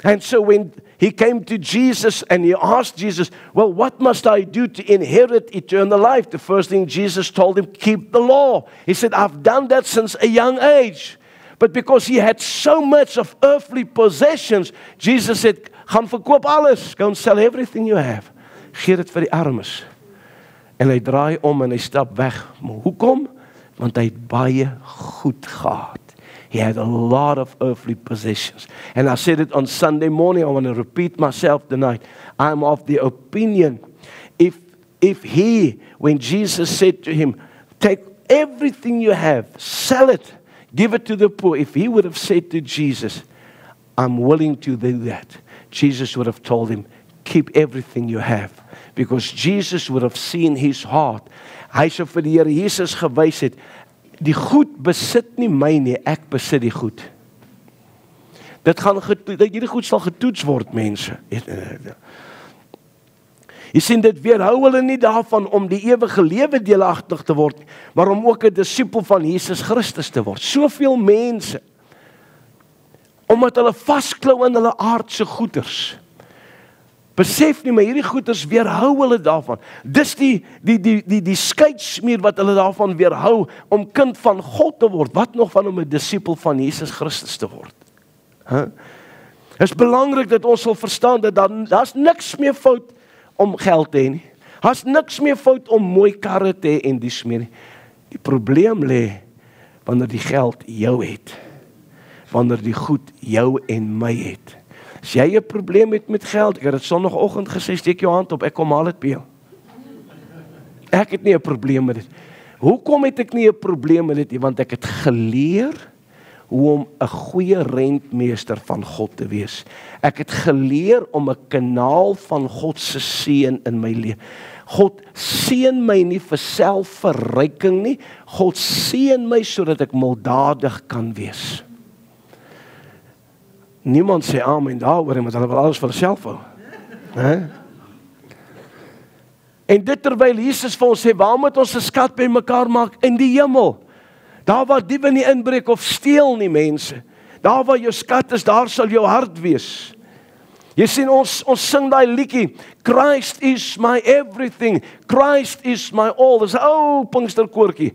A: And so when he came to Jesus and he asked Jesus, well, what must I do to inherit eternal life? The first thing Jesus told him, keep the law. He said, I've done that since a young age. But because he had so much of earthly possessions, Jesus said, gaan verkoop alles, go and sell everything you have. Gee dit vir die armes. En hy draai om en hy stap weg. Maar hoekom? Want hy het baie goed gehad. He had a lot of earthly possessions. And I said it on Sunday morning, I want to repeat myself tonight. I'm of the opinion, if he, when Jesus said to him, take everything you have, sell it, give it to the poor. If he would have said to Jesus, I'm willing to do that, Jesus would have told him, keep everything you have. Because Jesus would have seen his heart. Hy sou vir die Here Jesus gewys het, die goed besit nie my nie, ek besit die goed. Hierdie goed sal getoets word, mense. Jy sien, dit weerhou hulle nie daarvan om die ewige lewe deelagtig te word, maar om ook 'n disipel van Jesus Christus te word. Soveel mense, omdat hulle vasklou in hulle aardse goeders, besef nie, maar hierdie goeders weerhou hulle daarvan. Dis die skeidsmuur wat hulle daarvan weerhou om kind van God te word, wat nog van om 'n disipel van Jesus Christus te word. Het is belangrik dat ons sal verstaan dat daar's niks meer fout om geld te hê nie. Daar's niks meer fout om mooi karre te hê en dies meer nie. Die probleem lê wanneer die geld jou het. Wanneer die goed jou en my het. As jy 'n probleem het met geld, ek het dit Sondagoggend gesê, steek jou hand op, ek kom haal dit by jou. Ek het nie 'n probleem met dit. Hoekom het ek nie 'n probleem met dit nie? Want ek het geleer hoe om 'n goeie rentmeester van God te wees. Ek het geleer om 'n kanaal van God se seën in my lewe. God seën my nie vir selfverryking nie. God seën my sodat ek milddadig kan wees. Niemand sê amen daaroor, want hulle wil alles vir hulself hou. En dit terwyl Jesus vir ons sê, waar moet ons 'n skat bymekaar maak? In die hemel. Daar waar diewe nie inbreek of steel nie, mense. Daar waar jou skat is, daar sal jou hart wees. Jy sien, ons sing daai liedjie, Christ is my everything, Christ is my all. Dis 'n ou Pinksterkoortjie,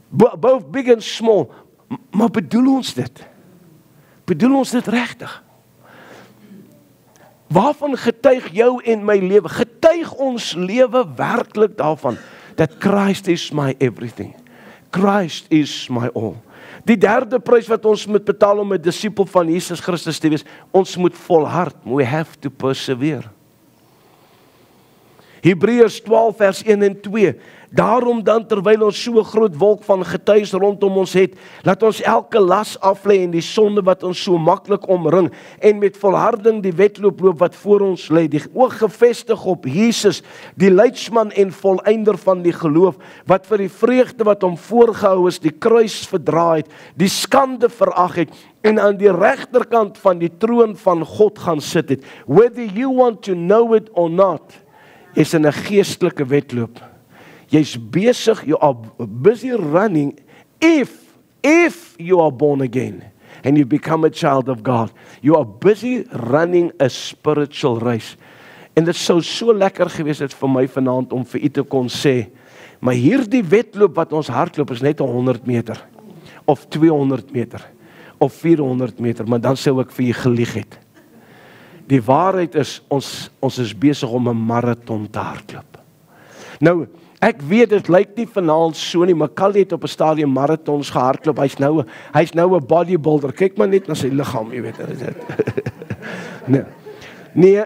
A: both big and small. Maar bedoel ons dit? Bedoel ons dit regtig? Waarvan getuig jou en my lewe? Getuig ons lewe werklik daarvan, dat Christ is my everything. Christ is my all. Die derde prys wat ons moet betaal om 'n disipel van Jesus Christus te wees, ons moet volhard. We have to persevere. Hebreërs 12 vers 1 en 2. Daarom dan, terwyl ons so 'n groot wolk van getuies rondom ons het, laat ons elke las aflê en die sonde wat ons so maklik omring, en met volharding die wedloop loop wat voor ons lê, die oog gefestig op Jesus, die leidsman en volëinder van die geloof, wat vir die vreugde wat hom voorgehou is, die kruis verdra het, die skande verag het, en aan die regterkant van die troon van God gaan sit het. Whether you want to know it or not, is in 'n geestelike wedloop. Jy's besig, you are busy running if you are born again and you become a child of God. You are busy running a spiritual race. En dit sou so lekker gewees het vir my vanaand om vir u te kon sê, maar hierdie wedloop wat ons hardloop is net 100 meter of 200 meter of 400 meter, maar dan sou ek vir u gelieg het. Die waarheid is, ons is besig om 'n marathon te hardloop. Nou, ek weet dit lyk nie vanaand so nie, maar Callie het op 'n stadium marathons gehardloop. Hy's nou 'n bodybuilder. Kyk maar net na sy liggaam, jy weet dit. Nee,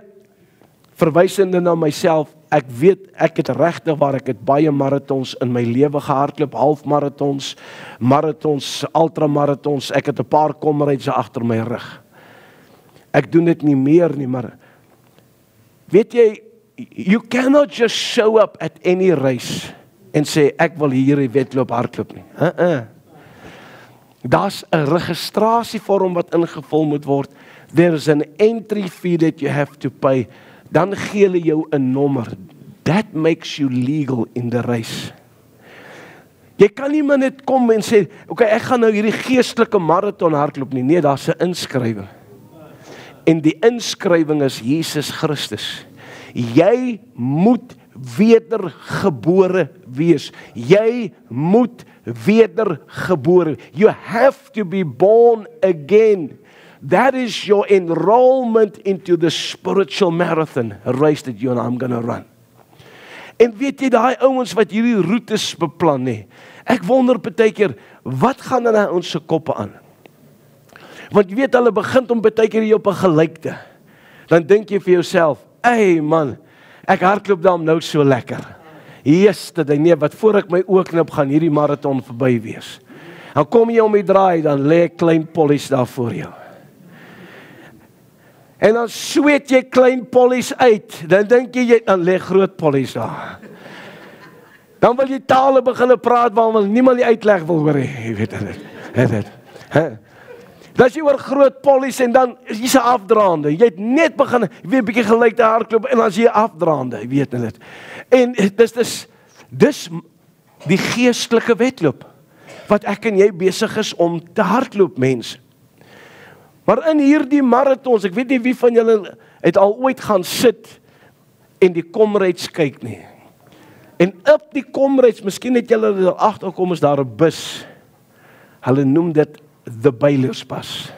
A: verwysende na myself, ek weet ek het regtig waar ek het baie marathons in my lewe gehardloop, halfmarathons, marathons, ultramarathons. Ek het 'n paar komrades agter my rug. Ek doen dit nie meer nie, maar weet jy, you cannot just show up at any race en sê ek wil hierdie wedloop hardloop nie. Daar's 'n registrasievorm wat ingevul moet word. There's an entry fee that you have to pay. Dan gee hulle jou 'n nommer. That makes you legal in the race. Jy kan nie maar net kom en sê, okay, ek gaan nou hierdie geestelike marathon hardloop nie. Nee, daar's 'n inskrywing. En die inskrywing is Jesus Christus. Jy moet wedergebore wees. Jy moet wedergebore. You have to be born again. That is your enrollment into the spiritual marathon, a race that you and I'm going to run. En weet jy, daai ouens wat hierdie roetes beplan nie, ek wonder baie keer, wat gaan in daai ouens se koppe aan? Want jy weet, hulle begin om baie keer hier op 'n gelykte. Dan dink jy vir jouself, hey man, ek hardloop dan nou so lekker. Yesterday, nee, wat voor ek my oë knip gaan hierdie marathon verby wees. Dan kom jy om die draai, dan lê 'n klein polies daar voor jou. En dan sweet jy klein polies uit, dan dink jy, dan lê groot polies daar. Dan wil jy tale begin praat waarvan niemand die uitleg wil hoor, jy weet dit. Dan jy oor groot polies en dan is jy afdraande. Jy het net begin, jy weet 'n bietjie gelyk te hardloop en dan is jy afdraande, jy weet dit. En dis die geestelike wedloop wat ek en jy besig is om te hardloop, mense. Maar in hierdie marathons, ek weet nie wie van julle het al ooit gaan sit en die Comrades kyk nie. En op die Comrades, miskien het julle er agterkom is daar 'n bus. Hulle noem dit the Bailers bus.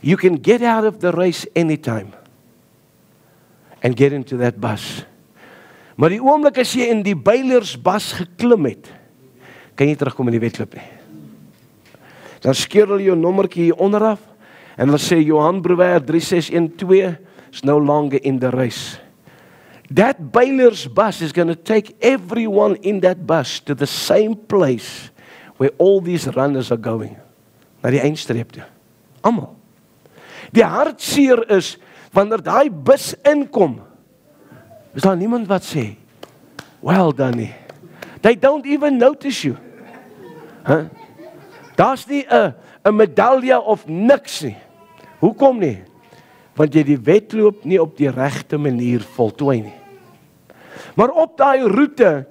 A: You can get out of the race anytime and get into that bus. Maar die oomblik as jy in die Bailers bus geklim het, kan jy terugkom in die wedloop nie. Dan skeur hulle jou nommertjie hier onderaf en hulle sê Johan Brouwer 3612 is no longer in the race. That Bailers bus is going to take everyone in that bus to the same place where all these runners are going. Na die eindstreep toe. Almal. Die hartseer is wanneer daai bus inkom, is daar niemand wat sê, well done nie. They don't even notice you. Huh? Daar's nie 'n medalje of niks nie. Hoekom nie? Want jy die wedloop nie op die regte manier voltooi nie. Maar op daai roete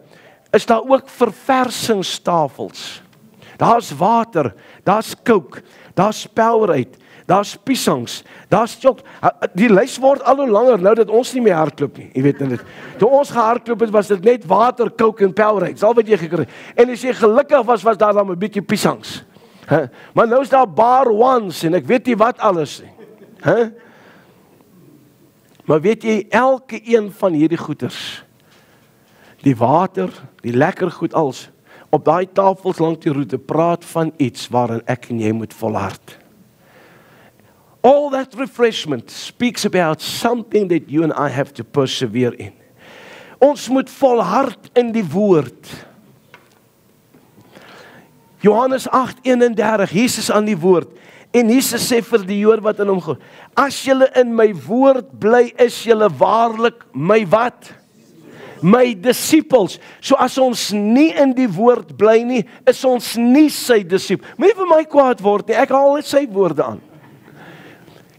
A: is daar ook verversingstafels. Daar's water, daar's Coke, daar's Powerade, daar's piesangs, daar's chok. Die lys word al hoe langer nou dat ons nie meer hardloop nie. Jy weet dit. Toe ons gehardloop het, was dit net water, Coke en Powerade. Dis al wat jy gekry het. En as jy gelukkig was daar dan 'n bietjie piesangs. Maar nou is daar bar ones en ek weet nie wat alles nie. Maar weet jy, elke een van hierdie goeders, die water, die lekker goed als, op daai tafels langs die roete praat van iets waarin ek en jy moet volhard. All that refreshment speaks about something that you and I have to persevere in. Ons moet volhard in die woord. Johannes 8:31, Jesus aan die woord. En Jesus sê vir die Jood wat in hom glo, as julle in my woord bly, is julle waarlik my wat? My disippels. So as ons nie in die woord bly nie, is ons nie sy disipel. Moenie vir my kwaad word nie, ek haal net sy woorde aan.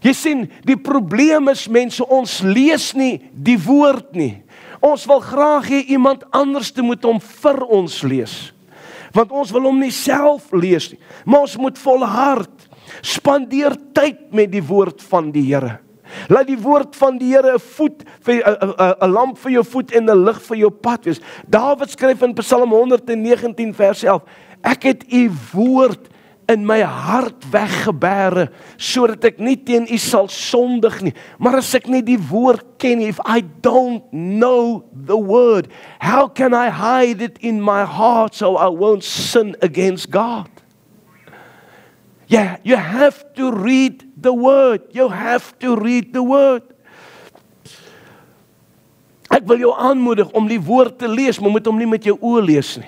A: Jy sien, die probleem is mense, ons lees nie die woord nie. Ons wil graag hê iemand anders te moet hom vir ons lees. Want ons wil hom nie self lees nie. Maar ons moet volhard. Spandeer tyd met die woord van die Here. Laat die woord van die Here 'n lamp vir jou voet en 'n lig vir jou pad wees. Dawid skryf in Psalm 119 vers 11, ek het u woord in my hart weggebere, sodat ek nie teen u sal sondig nie. Maar as ek nie die woord ken nie, if I don't know the word, how can I hide it in my heart so I won't sin against God? Yeah, you have to read the word. You have to read the word. Ek wil jou aanmoedig om die woord te lees, maar moet hom nie met jou oë lees nie.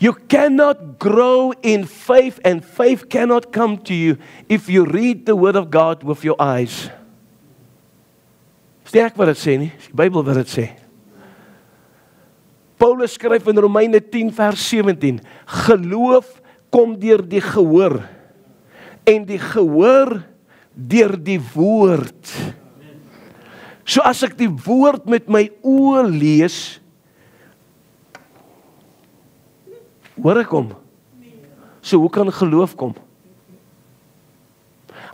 A: You cannot grow in faith and faith cannot come to you if you read the word of God with your eyes. Sterk wat dit sê nie, die Bybel wat dit sê. Paulus skryf in Romeine 10 vers 17, geloof kom deur die gehoor en die gehoor deur die woord. So as ek die woord met my oë lees, hoor ek hom? So hoe kan geloof kom?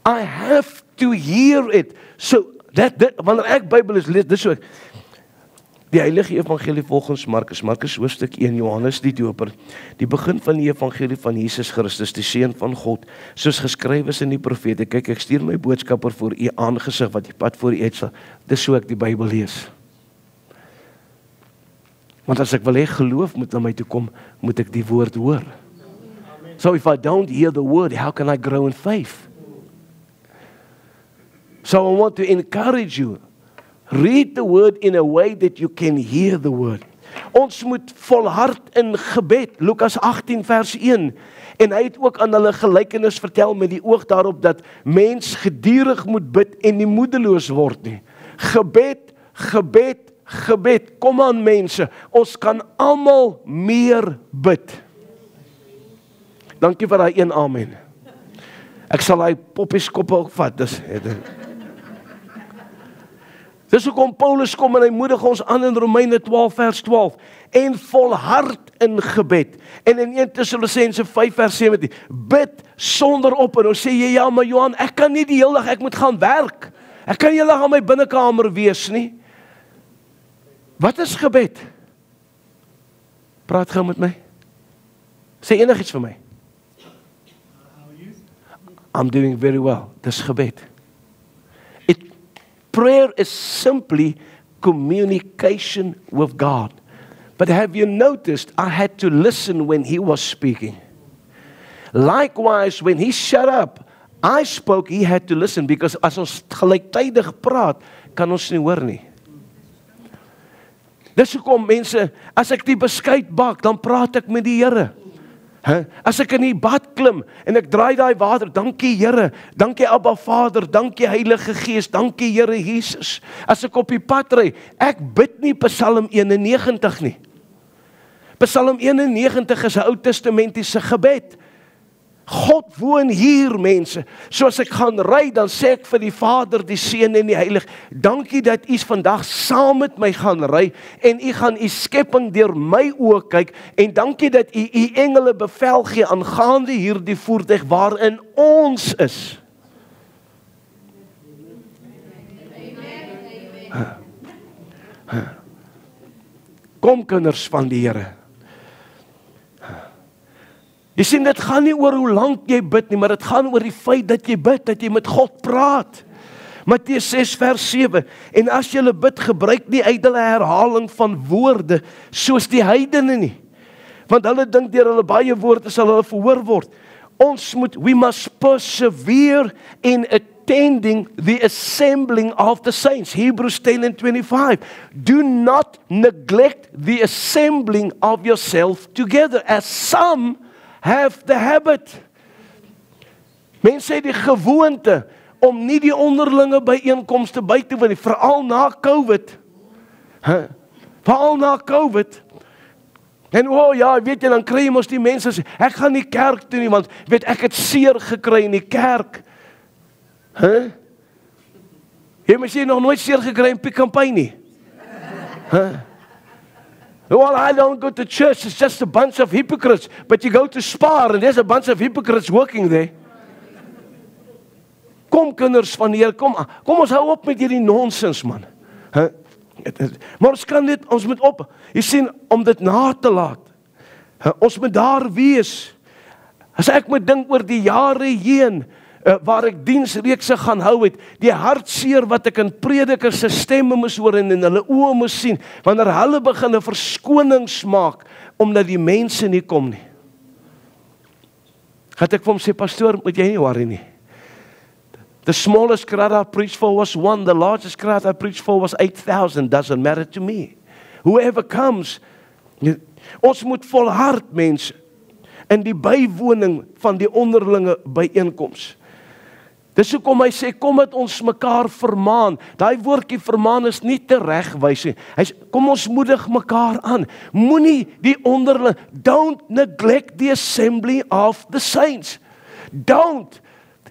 A: I have to hear it. So wanneer ek Bybel lees, dis so. Die Heilige Evangelie volgens Markus hoofstuk 1, Johannes die Doper, die begin van die Evangelie van Jesus Christus, die Seun van God, soos geskryf is in die profete. Kyk, ek stuur my boodskapper voor u aangesig wat die pad voor u uitsal. Dis so ek die Bybel lees. Want as ek wil hê geloof moet na my toe kom, moet ek die woord hoor. So if I don't hear the word, how can I grow in faith? So I want to encourage you, read the word in a way that you can hear the word. Ons moet volhard in gebed, Lukas 18 vers 1. En hy het ook aan hulle gelykenis vertel met die oog daarop dat mens gedurig moet bid en nie moedeloos word nie. Gebed, gebed, gebed. Kom aan mense, ons kan almal meer bid. Dankie vir daai een amen. Ek sal daai popieskoppe ook vat. Dis hoekom Paulus kom en hy moedig ons aan in Romeine 12 vers 12. En volhard in gebed. En in 1 Tessalonisense 5 vers 17. Bid sonder ophou. Nou sê jy, ja maar Johan, ek kan nie die hele dag, ek moet gaan werk. Ek kan nie die hele dag aan my binnekamer wees nie. Wat is gebed? Praat gou met my. Sê enigiets vir my. I'm doing very well. Dis gebed. Prayer is simply communication with God. But have you noticed, I had to listen when he was speaking. Likewise, when he shut up, I spoke, he had to listen, because as ons gelyktydig praat, kan ons nie hoor nie. Dis hoekom mense, as ek die beskuit bak, dan praat ek met die Here. As ek in die bad klim en ek draai daai water, dankie Here, dankie Abba Vader, dankie Heilige Gees, dankie Here Jesus. As ek op die pad ry, ek bid nie Psalm 91 nie. Psalm 91 is 'n Ou Testamentiese gebed. God woon hier mense. So as ek gaan ry, dan sê ek vir die Vader, die Seun en die Heilige, dankie dat U vandag saam met my gaan ry en U gaan U skepping deur my oë kyk en dankie dat U U engele bevel gee aangaande hierdie voertuig waarin ons is. Kom kinders van die Here. Jy sien, dit gaan nie oor hoe lank jy bid nie, maar dit gaan oor die feit dat jy bid, dat jy met God praat. Matteus 6 vers 7, en as jy bid, gebruik nie ydelle herhaling van woorde, soos die heidene nie. Want hulle dink deur hulle baie woorde sal hulle verhoor word. We must persevere in attending the assembling of the saints. Hebrews 10:25. Do not neglect the assembling of yourself together, as some have the habit. Mense het die gewoonte om nie die onderlinge byeenkomste by te woon nie, veral na COVID. Veral na COVID. En ja, weet jy, dan kry jy mos die mense sê, ek gaan nie kerk toe nie, want weet ek het seer gekry in die kerk. Jy mens jy nog nooit seer gekry in Pick n Pay nie. Well, I don't go to church, it's just a bunch of hypocrites. But you go to Spar and there's a bunch of hypocrites working there. Kom kinders van die Here, kom ons hou op met hierdie nonsens man. Maar ons kan dit, ons moet op, jy sien, om dit na te laat. Ons moet daar wees. As ek moet dink oor die jare heen, waar ek diensreekse gaan hou het, die hartseer wat ek in predikers se stemme moes hoor en in hulle oë moes sien, wanneer hulle begin 'n verskonings maak, omdat die mense nie kom nie. Gaat ek vir hom sê, pastoor, moet jy nie worry nie. The smallest crowd I preached for was 1, the largest crowd I preached for was 8,000, doesn't matter to me. Whoever comes, ons moet volhard mense, in die bywoning van die onderlinge byeenkoms. Dis hoekom hy sê, kom met ons mekaar vermaan. Daai woordjie vermaan is nie te regwys nie. Hy sê, kom ons moedig mekaar aan. Moenie die onderlinge, don't neglect the assembly of the saints. Don't.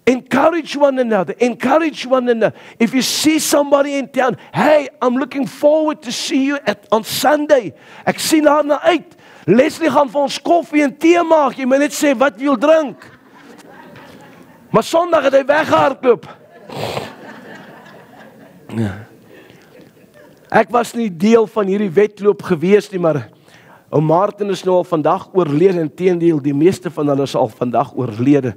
A: Encourage one another. Encourage one another. If you see somebody in town, hey, I'm looking forward to see you on Sunday. Ek sien daarna uit. Leslie gaan vir ons koffie en tee maak. Jy moet net sê wat jy wil drink. Maar Sondag het hy weggehardloop. Ek was nie deel van hierdie wedloop gewees nie, maar ou Martin is nou al vandag oorlede, inteendeel die meeste van hulle is al vandag oorlede.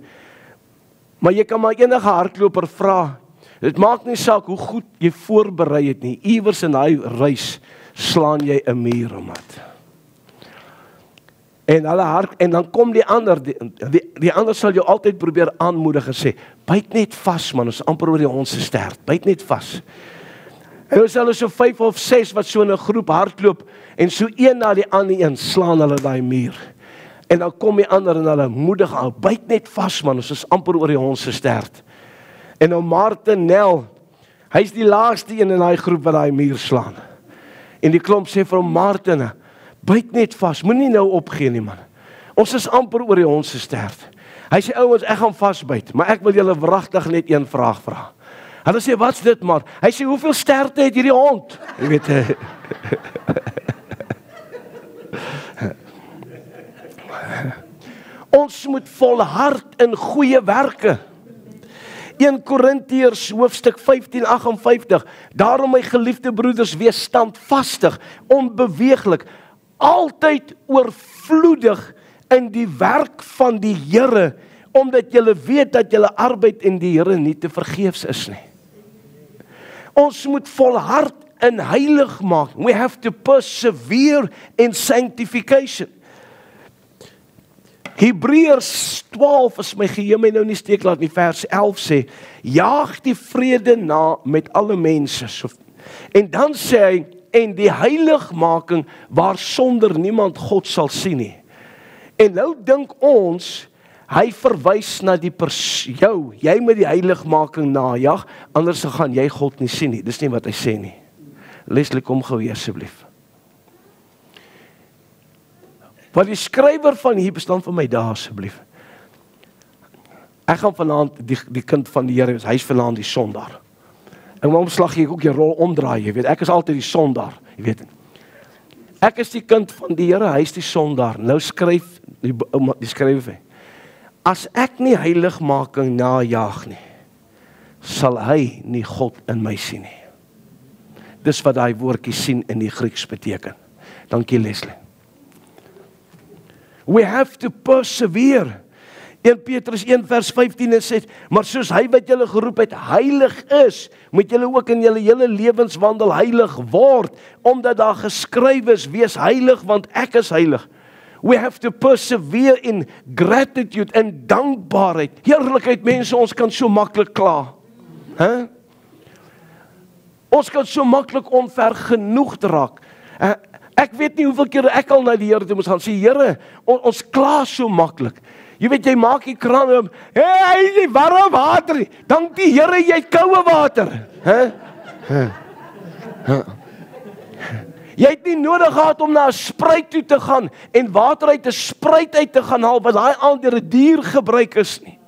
A: Maar jy kan maar enige hardloper vra. Dit maak nie saak hoe goed jy voorberei het nie. Iewers in hy reis slaan jy 'n muur om dit. En dan kom die ander, die ander sal jou altyd probeer aanmoedig en sê, byt net vas man, ons amper oor die ons stert, byt net vas. En ons hulle so 5 of 6 wat so in 'n groep hardloop en so een na die ander een slaan hulle daai muur. En dan kom die ander en hulle moedig aan, byt net vas man, ons is amper oor die hond se stert. En nou Martin Nel, hy's die laaste een in daai groep wat daai muur slaan. En die klomp sê vir hom, Martin, byt net vas, moenie nou opgee nie man. Ons is amper oor die hond se stert. Hy sê ouens, ek gaan vasbyt, maar ek wil julle wragtig net een vraag vra. Hulle sê, wat's dit maar? Hy sê, hoeveel sterte het hierdie hond? Jy weet, ons moet volhard in goeie werke. 1 Korintiërs hoofstuk 15:58. Daarom my geliefde broeders, wees standvastig, onbeweeglik, altyd oorvloedig in die werk van die Here, omdat julle weet dat julle arbeid in die Here nie te vergeefs is nie. Ons moet volhard in heilig maak. We have to persevere in sanctification. Hebreërs 12, as my geheue my nou nie steek laat nie, vers 11 sê, jaag die vrede na met alle mense. En dan sê hy, en die heiligmaking waarsonder niemand God sal sien nie. En nou dink ons, hy verwys na die jou, jy moet die heiligmaking najag, anders gaan jy God nie sien nie. Dis nie wat hy sê nie. Leslie, kom gou hier asseblief. Wat die skrywer van hier bestaan vir my daar asseblief. Ek gaan vanaand die kind van die Here wees, hy is vanaand die sondaar. En waarom slag jy ook jy rol omdraai, jy weet, ek is altyd die sondaar, jy weet. Ek is die kind van die Here, hy is die sondaar. Nou skryf die skrywer, as ek nie heiligmaking najag nie, sal hy nie God in my sien nie. Dis wat daai woordjie sien in die Grieks beteken. Dankie Leslie. We have to persevere. 1 Petrus 1 vers 15 sê, maar soos hy wat julle geroep het heilig is, moet julle ook in julle hele lewenswandel heilig word, omdat daar geskrywe is, wees heilig, want ek is heilig. We have to persevere in gratitude en dankbaarheid. Heerlikheid mense, ons kan so maklik kla. Ons kan so maklik onvergenoegd raak. Ek weet nie hoeveel keer ek al na die Here toe moes gaan sê, Here, ons kla so maklik. Jy weet, jy maak die kraan oop, hy is nie warm water nie. Dank die Here, jy het koue water. Jy het nie nodig gehad om na 'n spruit toe te gaan en water uit 'n spruit uit te gaan haal, wat daai al deur 'n dier gebruik is nie.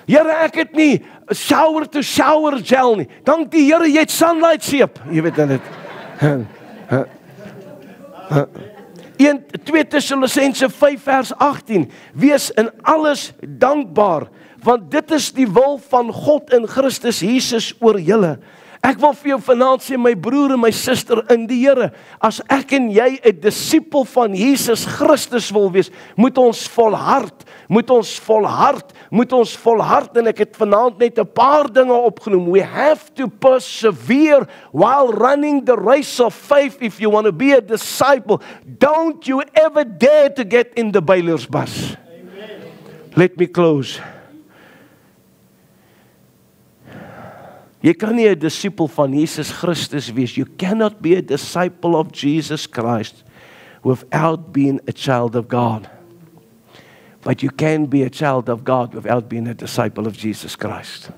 A: Here, ek het nie shower to shower gel nie. Dank die Here, jy het Sunlight seep. Jy weet dit. 2 Tessalonisense 5 vers 18. Wees in alles dankbaar, want dit is die wil van God in Christus Jesus oor julle. Ek wil vir jou vanaand sê, my broer en my suster in die Here, as ek en jy 'n disipel van Jesus Christus wil wees, moet ons volhard, en ek het vanaand net 'n paar dinge opgenoem. We have to persevere while running the race of faith if you want to be a disciple. Don't you ever dare to get in the bailiff's bus. Amen. Let me close. Jy kan nie 'n disipel van Jesus Christus wees. You cannot be a disciple of Jesus Christ without being a child of God. But you can be a child of God without being a disciple of Jesus Christ.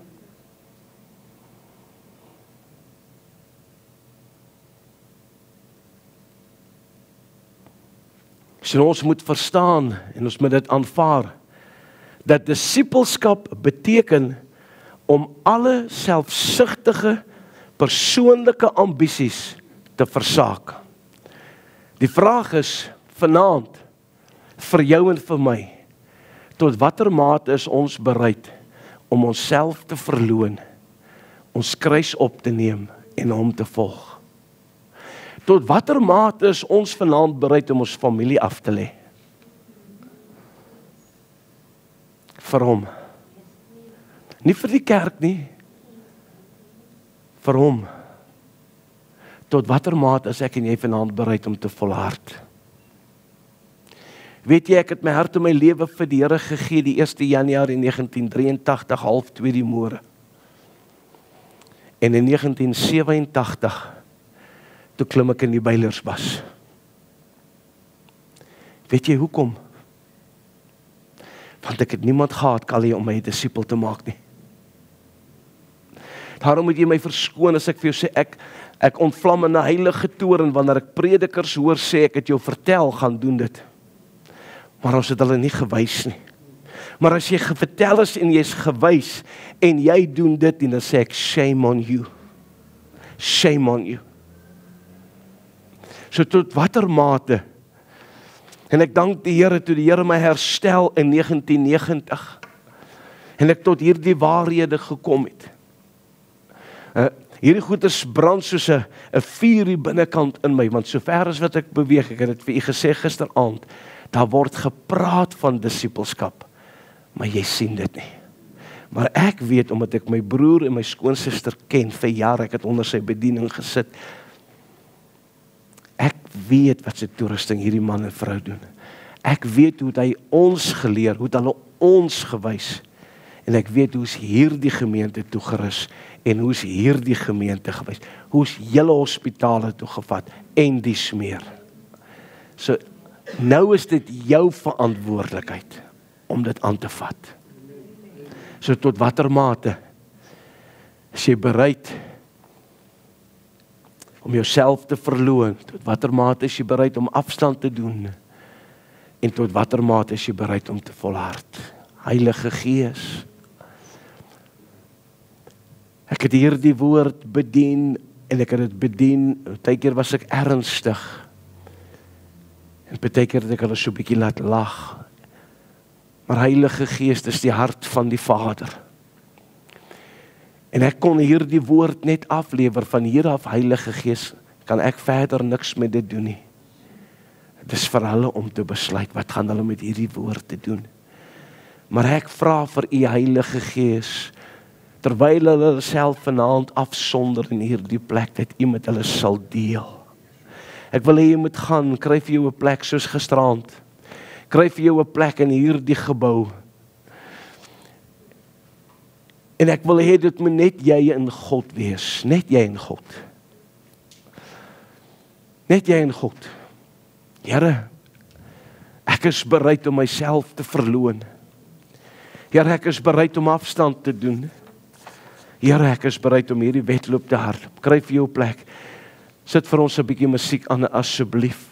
A: So ons moet verstaan en ons moet dit aanvaar dat disipelskap beteken om alle selfsugtige persoonlike ambisies te versaak. Die vraag is vanaand vir jou en vir my, tot watter mate is ons bereid om onsself te verloon, ons kruis op te neem en hom te volg? Tot watter mate is ons vanaand bereid om ons familie af te lê? Vir hom. Nie vir die kerk nie, vir hom. Tot watter mate is ek en jy vanaand bereid om te volhard? Weet jy, ek het my hart en my lewe vir die Here gegee die 1 Januarie 1983, 1:30 die môre. En in 1987, toe klim ek in die Beilersbas. Weet jy hoekom? Want ek het niemand gehad, Callie, om my 'n disipel te maak nie. Daarom moet jy my verskoon as ek vir jou sê, ek ontvlam in 'n heilige toorn, wanneer ek predikers hoor sê, ek het jou vertel, gaan doen dit. Maar ons het hulle nie gewys nie. Maar as jy vertel is en jy is gewys, en jy doen dit, en dan sê ek, shame on you. Shame on you. So tot watter mate, en ek dank die Here, toe die Here my herstel in 1990, en ek tot hierdie waarhede gekom het. Hierdie goeders brand soos 'n vuur hier binnekant in my, want sover as wat ek beweeg, ek het dit vir u gesê gisteraand, daar word gepraat van disipelskap, maar jy sien dit nie. Maar ek weet, omdat ek my broer en my skoonsister ken, vir jare, ek het onder sy bediening gesit, ek weet wat sy toerusting hierdie man en vrou doen. Ek weet hoe het hy ons geleer, hoe het hulle ons gewys, en ek weet hoe is hierdie gemeente toegerus, en hoe is hierdie gemeente gewys, hoe is hele hospitale toegevat, en dies meer. So, nou is dit jou verantwoordelikheid, om dit aan te vat. So tot watter mate, is jy bereid, om jouself te verloon, tot watter mate is jy bereid om afstand te doen, en tot watter mate is jy bereid om te volhard. Heilige Gees, ek het hierdie woord bedien, en ek het dit bedien, partykeer was ek ernstig, en partykeer het ek hulle so 'n bietjie laat lag, maar Heilige Gees is die hart van die Vader, en ek kon hierdie woord net aflewer, van hier af Heilige Gees, kan ek verder niks met dit doen nie. Het is vir hulle om te besluit, wat gaan hulle met hierdie woord te doen. Maar ek vra vir u Heilige Gees, terwyl hulle self vanaand afsonder in hierdie plek, dat u met hulle sal deel. Ek wil hê jy moet gaan, kry vir jou 'n plek soos gisteraand, kry vir jou 'n plek in hierdie gebou, en ek wil hê dit moet net jy en God wees, net jy en God. Net jy en God. Here, ek is bereid om myself te verloon. Here, ek is bereid om afstand te doen. Here, ek is bereid om hierdie wedloop te hardloop. Kry vir jou plek. Sit vir ons 'n bietjie musiek aan asseblief.